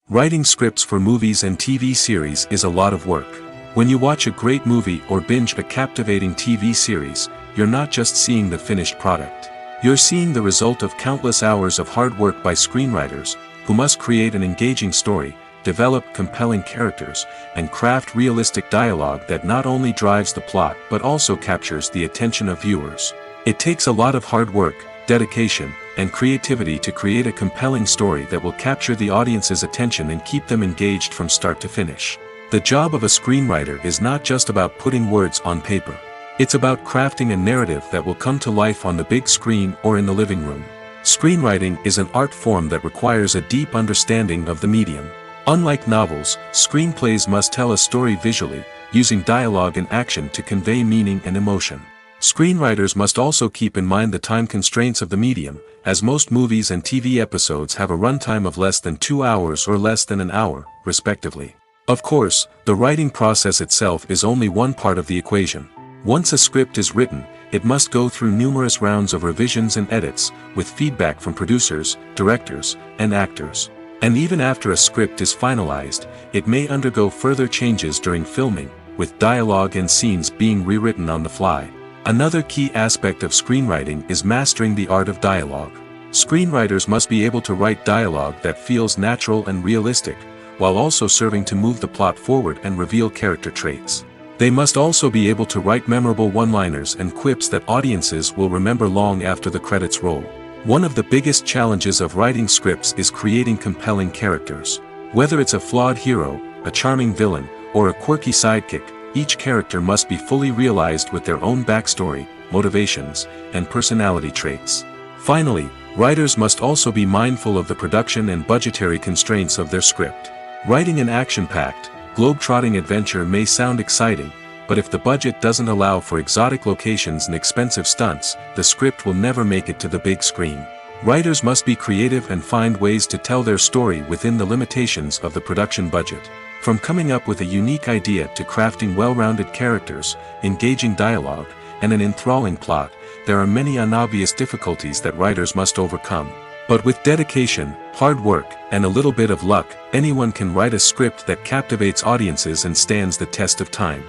[SPEAKER 1] Writing scripts for movies and TV series is a lot of work. When you watch a great movie or binge a captivating TV series, you're not just seeing the finished product. You're seeing the result of countless hours of hard work by screenwriters, who must create an engaging story, develop compelling characters, and craft realistic dialogue that not only drives the plot but also captures the attention of viewers. It takes a lot of hard work, dedication, and creativity to create a compelling story that will capture the audience's attention and keep them engaged from start to finish. The job of a screenwriter is not just about putting words on paper. It's about crafting a narrative that will come to life on the big screen or in the living room. Screenwriting is an art form that requires a deep understanding of the medium. Unlike novels, screenplays must tell a story visually, using dialogue and action to convey meaning and emotion. Screenwriters must also keep in mind the time constraints of the medium, as most movies and TV episodes have a runtime of less than 2 hours or less than an hour, respectively. Of course, the writing process itself is only one part of the equation. Once a script is written, it must go through numerous rounds of revisions and edits, with feedback from producers, directors, and actors. And even after a script is finalized, it may undergo further changes during filming, with dialogue and scenes being rewritten on the fly. Another key aspect of screenwriting is mastering the art of dialogue. Screenwriters must be able to write dialogue that feels natural and realistic, while also serving to move the plot forward and reveal character traits. They must also be able to write memorable one-liners and quips that audiences will remember long after the credits roll. One of the biggest challenges of writing scripts is creating compelling characters. Whether it's a flawed hero, a charming villain, or a quirky sidekick, each character must be fully realized with their own backstory, motivations, and personality traits. Finally, writers must also be mindful of the production and budgetary constraints of their script. Writing an action-packed, globe-trotting adventure may sound exciting, but if the budget doesn't allow for exotic locations and expensive stunts, the script will never make it to the big screen. Writers must be creative and find ways to tell their story within the limitations of the production budget. From coming up with a unique idea to crafting well-rounded characters, engaging dialogue, and an enthralling plot, there are many unobvious difficulties that writers must overcome. But with dedication, hard work, and a little bit of luck, anyone can write a script that captivates audiences and stands the test of time.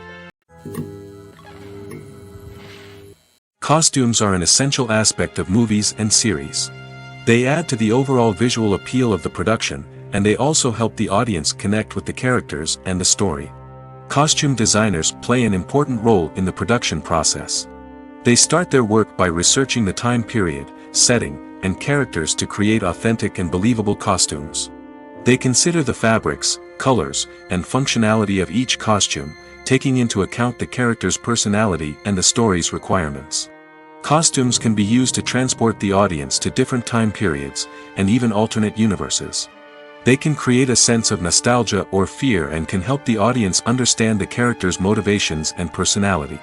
[SPEAKER 1] Costumes are an essential aspect of movies and series. They add to the overall visual appeal of the production, and they also help the audience connect with the characters and the story. Costume designers play an important role in the production process. They start their work by researching the time period, setting, and characters to create authentic and believable costumes. They consider the fabrics, colors, and functionality of each costume, taking into account the character's personality and the story's requirements. Costumes can be used to transport the audience to different time periods, and even alternate universes. They can create a sense of nostalgia or fear and can help the audience understand the character's motivations and personality.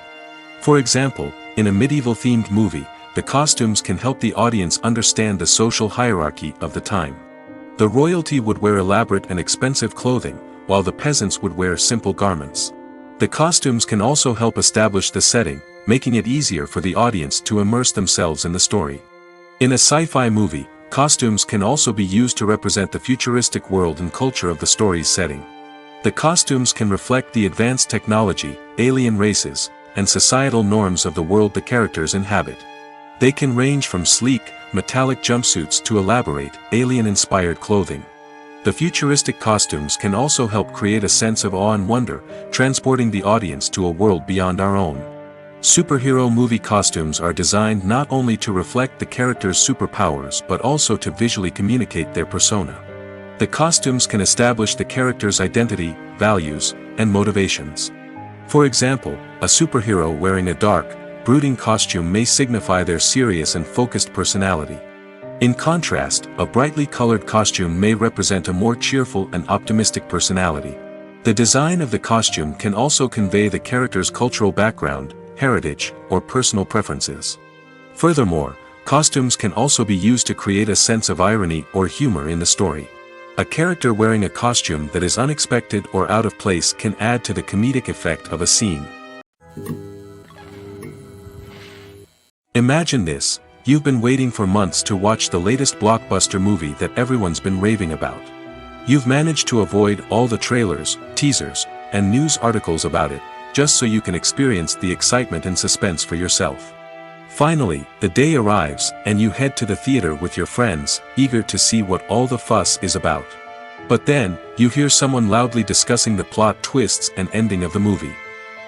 [SPEAKER 1] For example, in a medieval-themed movie, the costumes can help the audience understand the social hierarchy of the time. The royalty would wear elaborate and expensive clothing, while the peasants would wear simple garments. The costumes can also help establish the setting, making it easier for the audience to immerse themselves in the story. In a sci-fi movie, costumes can also be used to represent the futuristic world and culture of the story's setting. The costumes can reflect the advanced technology, alien races, and societal norms of the world the characters inhabit. They can range from sleek, metallic jumpsuits to elaborate, alien-inspired clothing. The futuristic costumes can also help create a sense of awe and wonder, transporting the audience to a world beyond our own. Superhero movie costumes are designed not only to reflect the character's superpowers but also to visually communicate their persona. The costumes can establish the character's identity, values, and motivations. For example, a superhero wearing a dark, brooding costume may signify their serious and focused personality. In contrast, a brightly colored costume may represent a more cheerful and optimistic personality. The design of the costume can also convey the character's cultural background, heritage, or personal preferences. Furthermore, costumes can also be used to create a sense of irony or humor in the story. A character wearing a costume that is unexpected or out of place can add to the comedic effect of a scene. Imagine this: you've been waiting for months to watch the latest blockbuster movie that everyone's been raving about. You've managed to avoid all the trailers, teasers, and news articles about it, just so you can experience the excitement and suspense for yourself. Finally, the day arrives, and you head to the theater with your friends, eager to see what all the fuss is about. But then, you hear someone loudly discussing the plot twists and ending of the movie.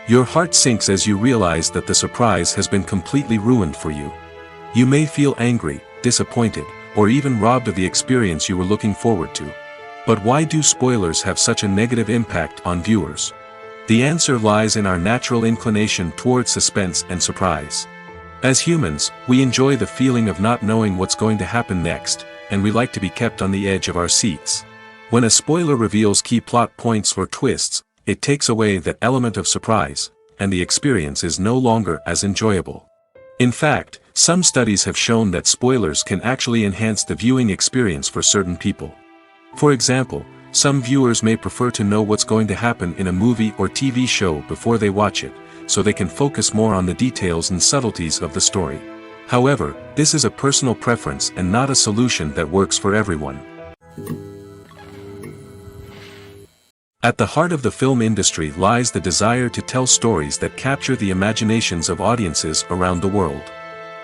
[SPEAKER 1] Your heart sinks as you realize that the surprise has been completely ruined for you. You may feel angry, disappointed, or even robbed of the experience you were looking forward to. But why do spoilers have such a negative impact on viewers? The answer lies in our natural inclination towards suspense and surprise. As humans, we enjoy the feeling of not knowing what's going to happen next, and we like to be kept on the edge of our seats. When a spoiler reveals key plot points or twists, it takes away that element of surprise, and the experience is no longer as enjoyable. In fact, some studies have shown that spoilers can actually enhance the viewing experience for certain people. For example, some viewers may prefer to know what's going to happen in a movie or TV show before they watch it, so they can focus more on the details and subtleties of the story. However, this is a personal preference and not a solution that works for everyone. At the heart of the film industry lies the desire to tell stories that capture the imaginations of audiences around the world.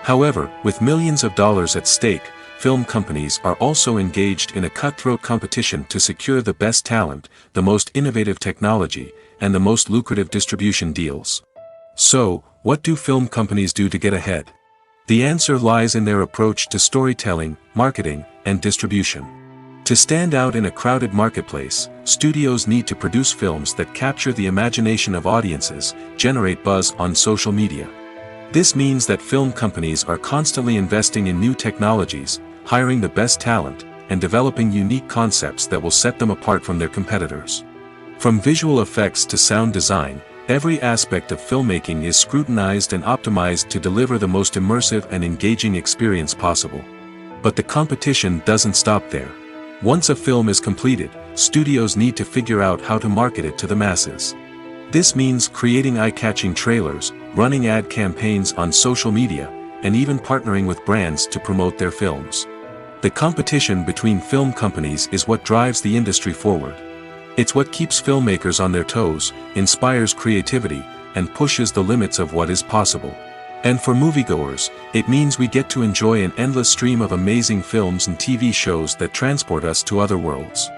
[SPEAKER 1] However, with millions of dollars at stake, film companies are also engaged in a cutthroat competition to secure the best talent, the most innovative technology, and the most lucrative distribution deals. So, what do film companies do to get ahead? The answer lies in their approach to storytelling, marketing, and distribution. To stand out in a crowded marketplace, studios need to produce films that capture the imagination of audiences, generate buzz on social media, This means that film companies are constantly investing in new technologies, hiring the best talent, and developing unique concepts that will set them apart from their competitors. From visual effects to sound design, every aspect of filmmaking is scrutinized and optimized to deliver the most immersive and engaging experience possible. But the competition doesn't stop there. Once a film is completed, studios need to figure out how to market it to the masses. This means creating eye-catching trailers, running ad campaigns on social media, and even partnering with brands to promote their films. The competition between film companies is what drives the industry forward. It's what keeps filmmakers on their toes, inspires creativity, and pushes the limits of what is possible. And for moviegoers, it means we get to enjoy an endless stream of amazing films and TV shows that transport us to other worlds.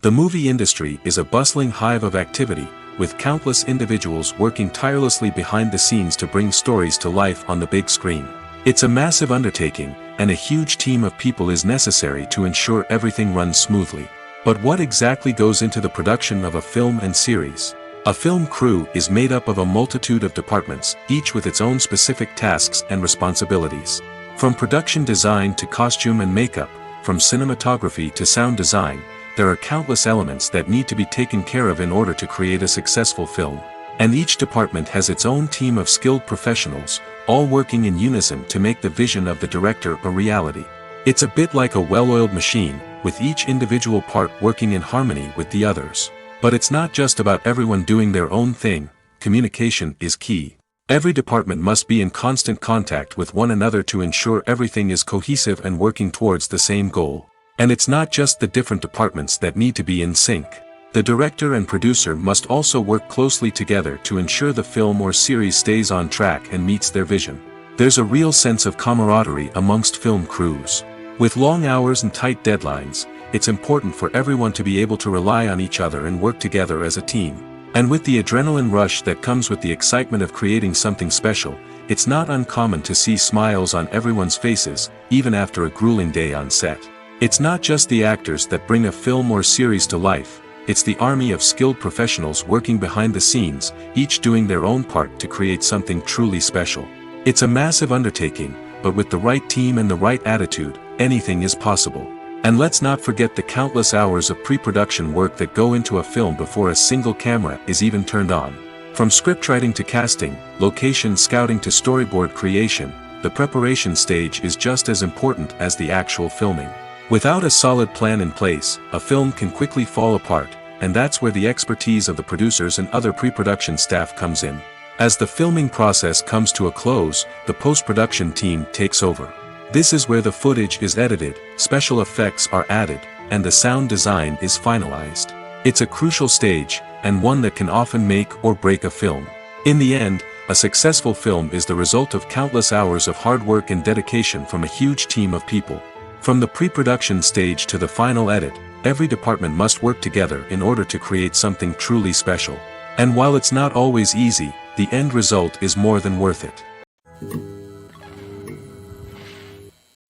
[SPEAKER 1] The movie industry is a bustling hive of activity, with countless individuals working tirelessly behind the scenes to bring stories to life on the big screen. It's a massive undertaking, and a huge team of people is necessary to ensure everything runs smoothly. But what exactly goes into the production of a film and series? A film crew is made up of a multitude of departments, each with its own specific tasks and responsibilities. From production design to costume and makeup, from cinematography to sound design, there are countless elements that need to be taken care of in order to create a successful film. And each department has its own team of skilled professionals, all working in unison to make the vision of the director a reality. It's a bit like a well-oiled machine, with each individual part working in harmony with the others. But it's not just about everyone doing their own thing. Communication is key. Every department must be in constant contact with one another to ensure everything is cohesive and working towards the same goal. And it's not just the different departments that need to be in sync. The director and producer must also work closely together to ensure the film or series stays on track and meets their vision. There's a real sense of camaraderie amongst film crews. With long hours and tight deadlines, it's important for everyone to be able to rely on each other and work together as a team. And with the adrenaline rush that comes with the excitement of creating something special, it's not uncommon to see smiles on everyone's faces, even after a grueling day on set. It's not just the actors that bring a film or series to life. It's the army of skilled professionals working behind the scenes, each doing their own part to create something truly special. It's a massive undertaking, but with the right team and the right attitude, anything is possible. And let's not forget the countless hours of pre-production work that go into a film before a single camera is even turned on. From scriptwriting to casting, location scouting to storyboard creation, the preparation stage is just as important as the actual filming. Without a solid plan in place, a film can quickly fall apart, and that's where the expertise of the producers and other pre-production staff comes in. As the filming process comes to a close, the post-production team takes over. This is where the footage is edited, special effects are added, and the sound design is finalized. It's a crucial stage, and one that can often make or break a film. In the end, a successful film is the result of countless hours of hard work and dedication from a huge team of people. From the pre-production stage to the final edit, every department must work together in order to create something truly special. And while it's not always easy, the end result is more than worth it.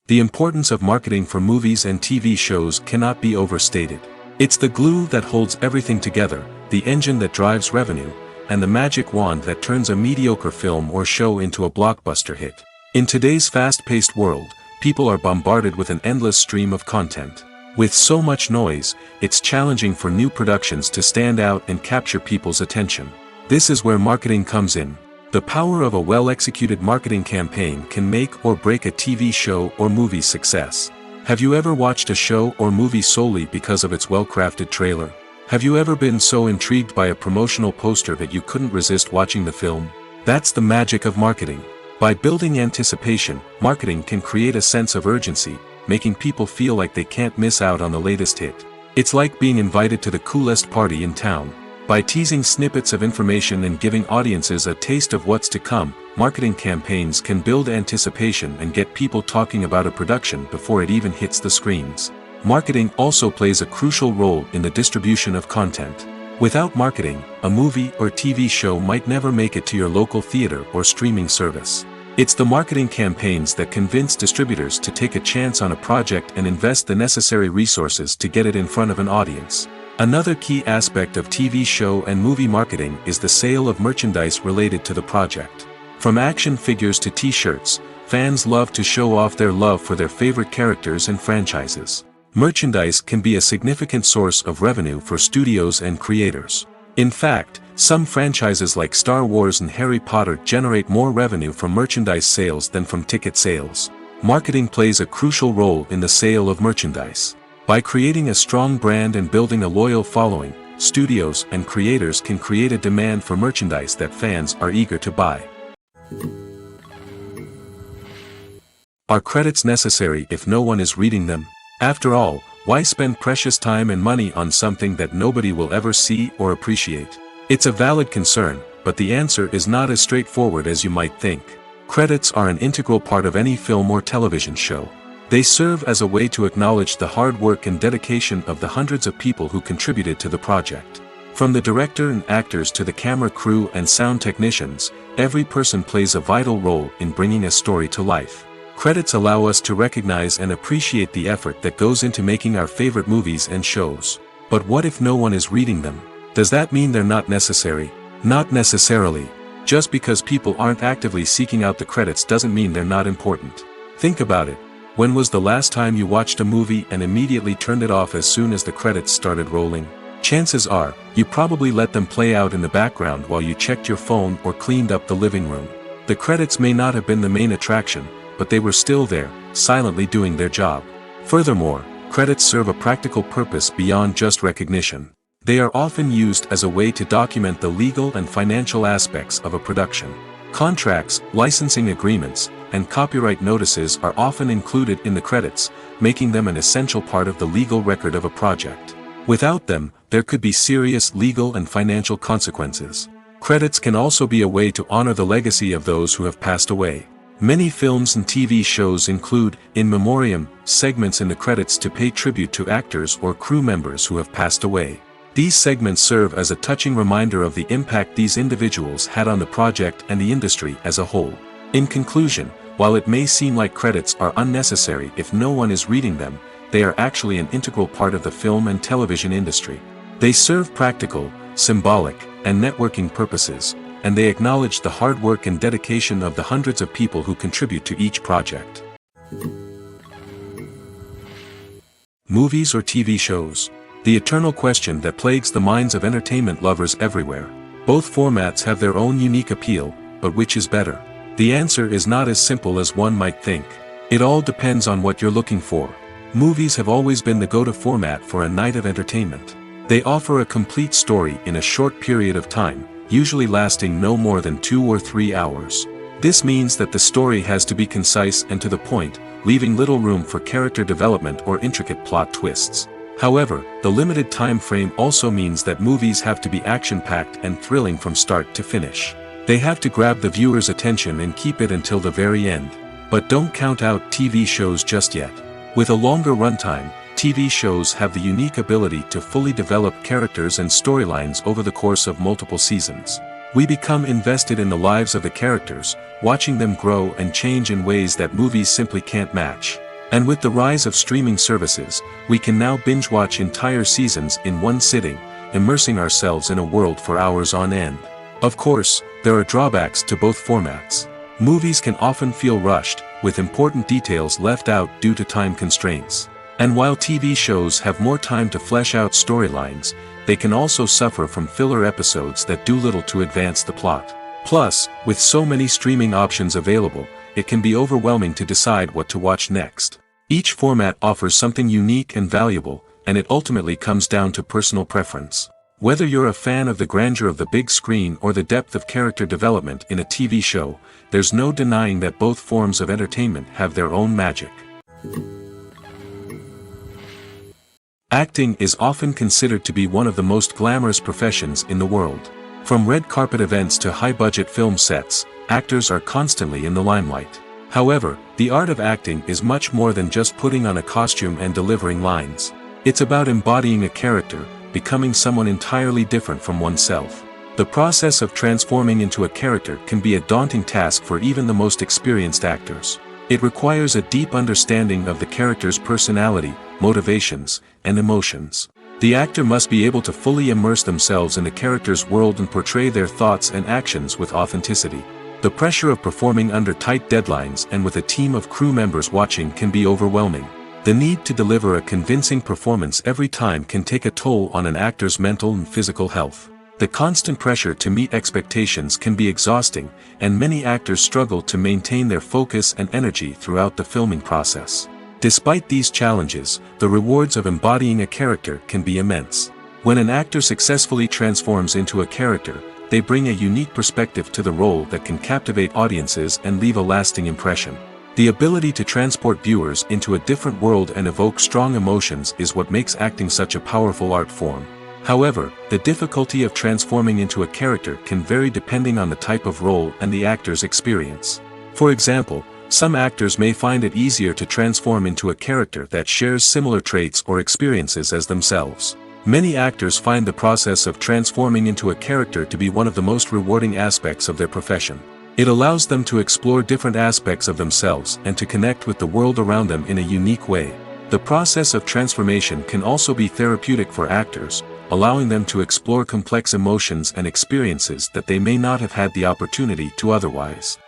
[SPEAKER 1] The importance of marketing for movies and TV shows cannot be overstated. It's the glue that holds everything together, the engine that drives revenue, and the magic wand that turns a mediocre film or show into a blockbuster hit. In today's fast-paced world, people are bombarded with an endless stream of content. With so much noise, it's challenging for new productions to stand out and capture people's attention. This is where marketing comes in. The power of a well-executed marketing campaign can make or break a TV show or movie's success. Have you ever watched a show or movie solely because of its well-crafted trailer? Have you ever been so intrigued by a promotional poster that you couldn't resist watching the film? That's the magic of marketing. By building anticipation, marketing can create a sense of urgency, making people feel like they can't miss out on the latest hit. It's like being invited to the coolest party in town. By teasing snippets of information and giving audiences a taste of what's to come, marketing campaigns can build anticipation and get people talking about a production before it even hits the screens. Marketing also plays a crucial role in the distribution of content. Without marketing, a movie or TV show might never make it to your local theater or streaming service. It's the marketing campaigns that convince distributors to take a chance on a project and invest the necessary resources to get it in front of an audience. Another key aspect of TV show and movie marketing is the sale of merchandise related to the project. From action figures to t-shirts, fans love to show off their love for their favorite characters and franchises. Merchandise can be a significant source of revenue for studios and creators. In fact, some franchises like Star Wars and Harry Potter generate more revenue from merchandise sales than from ticket sales. Marketing plays a crucial role in the sale of merchandise. By creating a strong brand and building a loyal following, studios and creators can create a demand for merchandise that fans are eager to buy. Are credits necessary if no one is reading them? After all, why spend precious time and money on something that nobody will ever see or appreciate? It's a valid concern, but the answer is not as straightforward as you might think. Credits are an integral part of any film or television show. They serve as a way to acknowledge the hard work and dedication of the hundreds of people who contributed to the project. From the director and actors to the camera crew and sound technicians, every person plays a vital role in bringing a story to life. Credits allow us to recognize and appreciate the effort that goes into making our favorite movies and shows. But what if no one is reading them? Does that mean they're not necessary? Not necessarily. Just because people aren't actively seeking out the credits doesn't mean they're not important. Think about it. When was the last time you watched a movie and immediately turned it off as soon as the credits started rolling? Chances are, you probably let them play out in the background while you checked your phone or cleaned up the living room. The credits may not have been the main attraction, but they were still there, silently doing their job. Furthermore, credits serve a practical purpose beyond just recognition. They are often used as a way to document the legal and financial aspects of a production. Contracts, licensing agreements, and copyright notices are often included in the credits, making them an essential part of the legal record of a project. Without them, there could be serious legal and financial consequences. Credits can also be a way to honor the legacy of those who have passed away. Many films and TV shows include, in memoriam, segments in the credits to pay tribute to actors or crew members who have passed away. These segments serve as a touching reminder of the impact these individuals had on the project and the industry as a whole. In conclusion, while it may seem like credits are unnecessary if no one is reading them, they are actually an integral part of the film and television industry. They serve practical, symbolic, and networking purposes, and they acknowledge the hard work and dedication of the hundreds of people who contribute to each project. Movies or TV shows? The eternal question that plagues the minds of entertainment lovers everywhere. Both formats have their own unique appeal, but which is better? The answer is not as simple as one might think. It all depends on what you're looking for. Movies have always been the go-to format for a night of entertainment. They offer a complete story in a short period of time, usually lasting no more than 2 or 3 hours. This means that the story has to be concise and to the point, leaving little room for character development or intricate plot twists. However, the limited time frame also means that movies have to be action-packed and thrilling from start to finish. They have to grab the viewer's attention and keep it until the very end. But don't count out TV shows just yet. With a longer runtime, TV shows have the unique ability to fully develop characters and storylines over the course of multiple seasons. We become invested in the lives of the characters, watching them grow and change in ways that movies simply can't match. And with the rise of streaming services, we can now binge-watch entire seasons in one sitting, immersing ourselves in a world for hours on end. Of course, there are drawbacks to both formats. Movies can often feel rushed, with important details left out due to time constraints. And while TV shows have more time to flesh out storylines, they can also suffer from filler episodes that do little to advance the plot. Plus, with so many streaming options available, it can be overwhelming to decide what to watch next. Each format offers something unique and valuable, and it ultimately comes down to personal preference. Whether you're a fan of the grandeur of the big screen or the depth of character development in a TV show, there's no denying that both forms of entertainment have their own magic. Acting is often considered to be one of the most glamorous professions in the world. From red carpet events to high-budget film sets, actors are constantly in the limelight. However, the art of acting is much more than just putting on a costume and delivering lines. It's about embodying a character, becoming someone entirely different from oneself. The process of transforming into a character can be a daunting task for even the most experienced actors. It requires a deep understanding of the character's personality, motivations, and emotions. The actor must be able to fully immerse themselves in the character's world and portray their thoughts and actions with authenticity. The pressure of performing under tight deadlines and with a team of crew members watching can be overwhelming. The need to deliver a convincing performance every time can take a toll on an actor's mental and physical health. The constant pressure to meet expectations can be exhausting, and many actors struggle to maintain their focus and energy throughout the filming process. Despite these challenges, the rewards of embodying a character can be immense. When an actor successfully transforms into a character, they bring a unique perspective to the role that can captivate audiences and leave a lasting impression. The ability to transport viewers into a different world and evoke strong emotions is what makes acting such a powerful art form. However, the difficulty of transforming into a character can vary depending on the type of role and the actor's experience. For example, some actors may find it easier to transform into a character that shares similar traits or experiences as themselves. Many actors find the process of transforming into a character to be one of the most rewarding aspects of their profession. It allows them to explore different aspects of themselves and to connect with the world around them in a unique way. The process of transformation can also be therapeutic for actors, allowing them to explore complex emotions and experiences that they may not have had the opportunity to otherwise.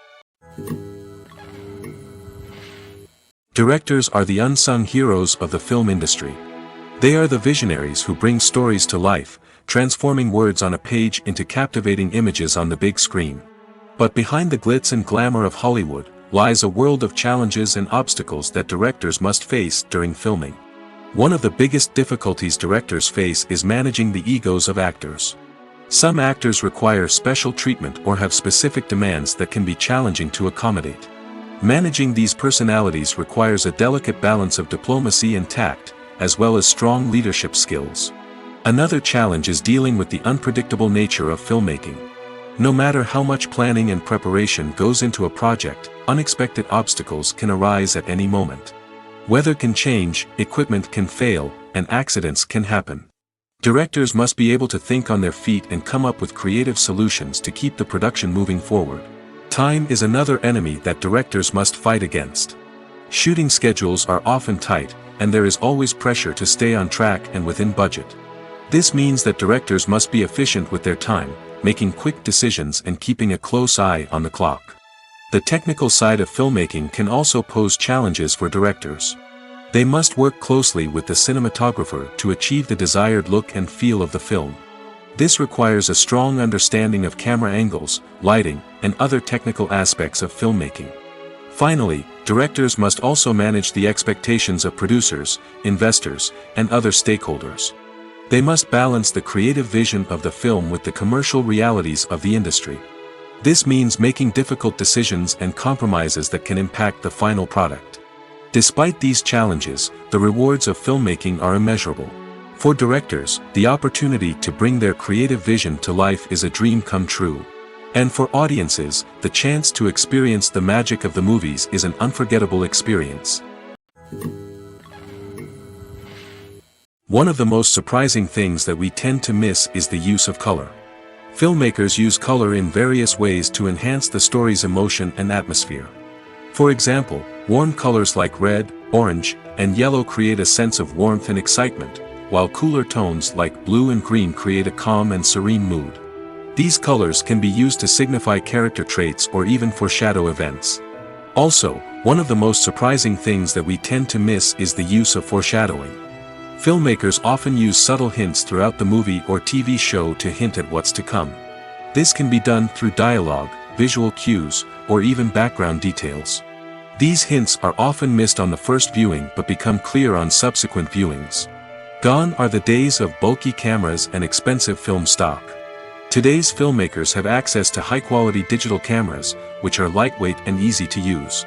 [SPEAKER 1] Directors are the unsung heroes of the film industry. They are the visionaries who bring stories to life, transforming words on a page into captivating images on the big screen. But behind the glitz and glamour of Hollywood lies a world of challenges and obstacles that directors must face during filming. One of the biggest difficulties directors face is managing the egos of actors. Some actors require special treatment or have specific demands that can be challenging to accommodate. Managing these personalities requires a delicate balance of diplomacy and tact, as well as strong leadership skills. Another challenge is dealing with the unpredictable nature of filmmaking. No matter how much planning and preparation goes into a project, unexpected obstacles can arise at any moment. Weather can change, equipment can fail, and accidents can happen. Directors must be able to think on their feet and come up with creative solutions to keep the production moving forward. Time is another enemy that directors must fight against. Shooting schedules are often tight, and there is always pressure to stay on track and within budget. This means that directors must be efficient with their time, making quick decisions and keeping a close eye on the clock. The technical side of filmmaking can also pose challenges for directors. They must work closely with the cinematographer to achieve the desired look and feel of the film. This requires a strong understanding of camera angles, lighting, and other technical aspects of filmmaking. Finally, directors must also manage the expectations of producers, investors, and other stakeholders. They must balance the creative vision of the film with the commercial realities of the industry. This means making difficult decisions and compromises that can impact the final product. Despite these challenges, the rewards of filmmaking are immeasurable. For directors, the opportunity to bring their creative vision to life is a dream come true. And for audiences, the chance to experience the magic of the movies is an unforgettable experience. One of the most surprising things that we tend to miss is the use of color. Filmmakers use color in various ways to enhance the story's emotion and atmosphere. For example, warm colors like red, orange, and yellow create a sense of warmth and excitement, while cooler tones like blue and green create a calm and serene mood. These colors can be used to signify character traits or even foreshadow events. Also, one of the most surprising things that we tend to miss is the use of foreshadowing. Filmmakers often use subtle hints throughout the movie or TV show to hint at what's to come. This can be done through dialogue, visual cues, or even background details. These hints are often missed on the first viewing but become clear on subsequent viewings. Gone are the days of bulky cameras and expensive film stock. Today's filmmakers have access to high-quality digital cameras, which are lightweight and easy to use.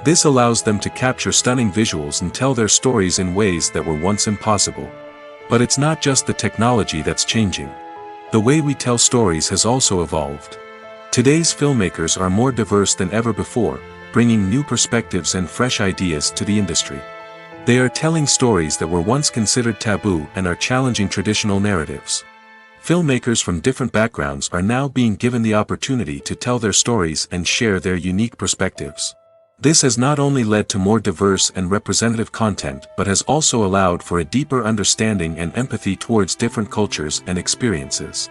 [SPEAKER 1] This allows them to capture stunning visuals and tell their stories in ways that were once impossible. But it's not just the technology that's changing. The way we tell stories has also evolved. Today's filmmakers are more diverse than ever before, bringing new perspectives and fresh ideas to the industry. They are telling stories that were once considered taboo and are challenging traditional narratives. Filmmakers from different backgrounds are now being given the opportunity to tell their stories and share their unique perspectives. This has not only led to more diverse and representative content but has also allowed for a deeper understanding and empathy towards different cultures and experiences.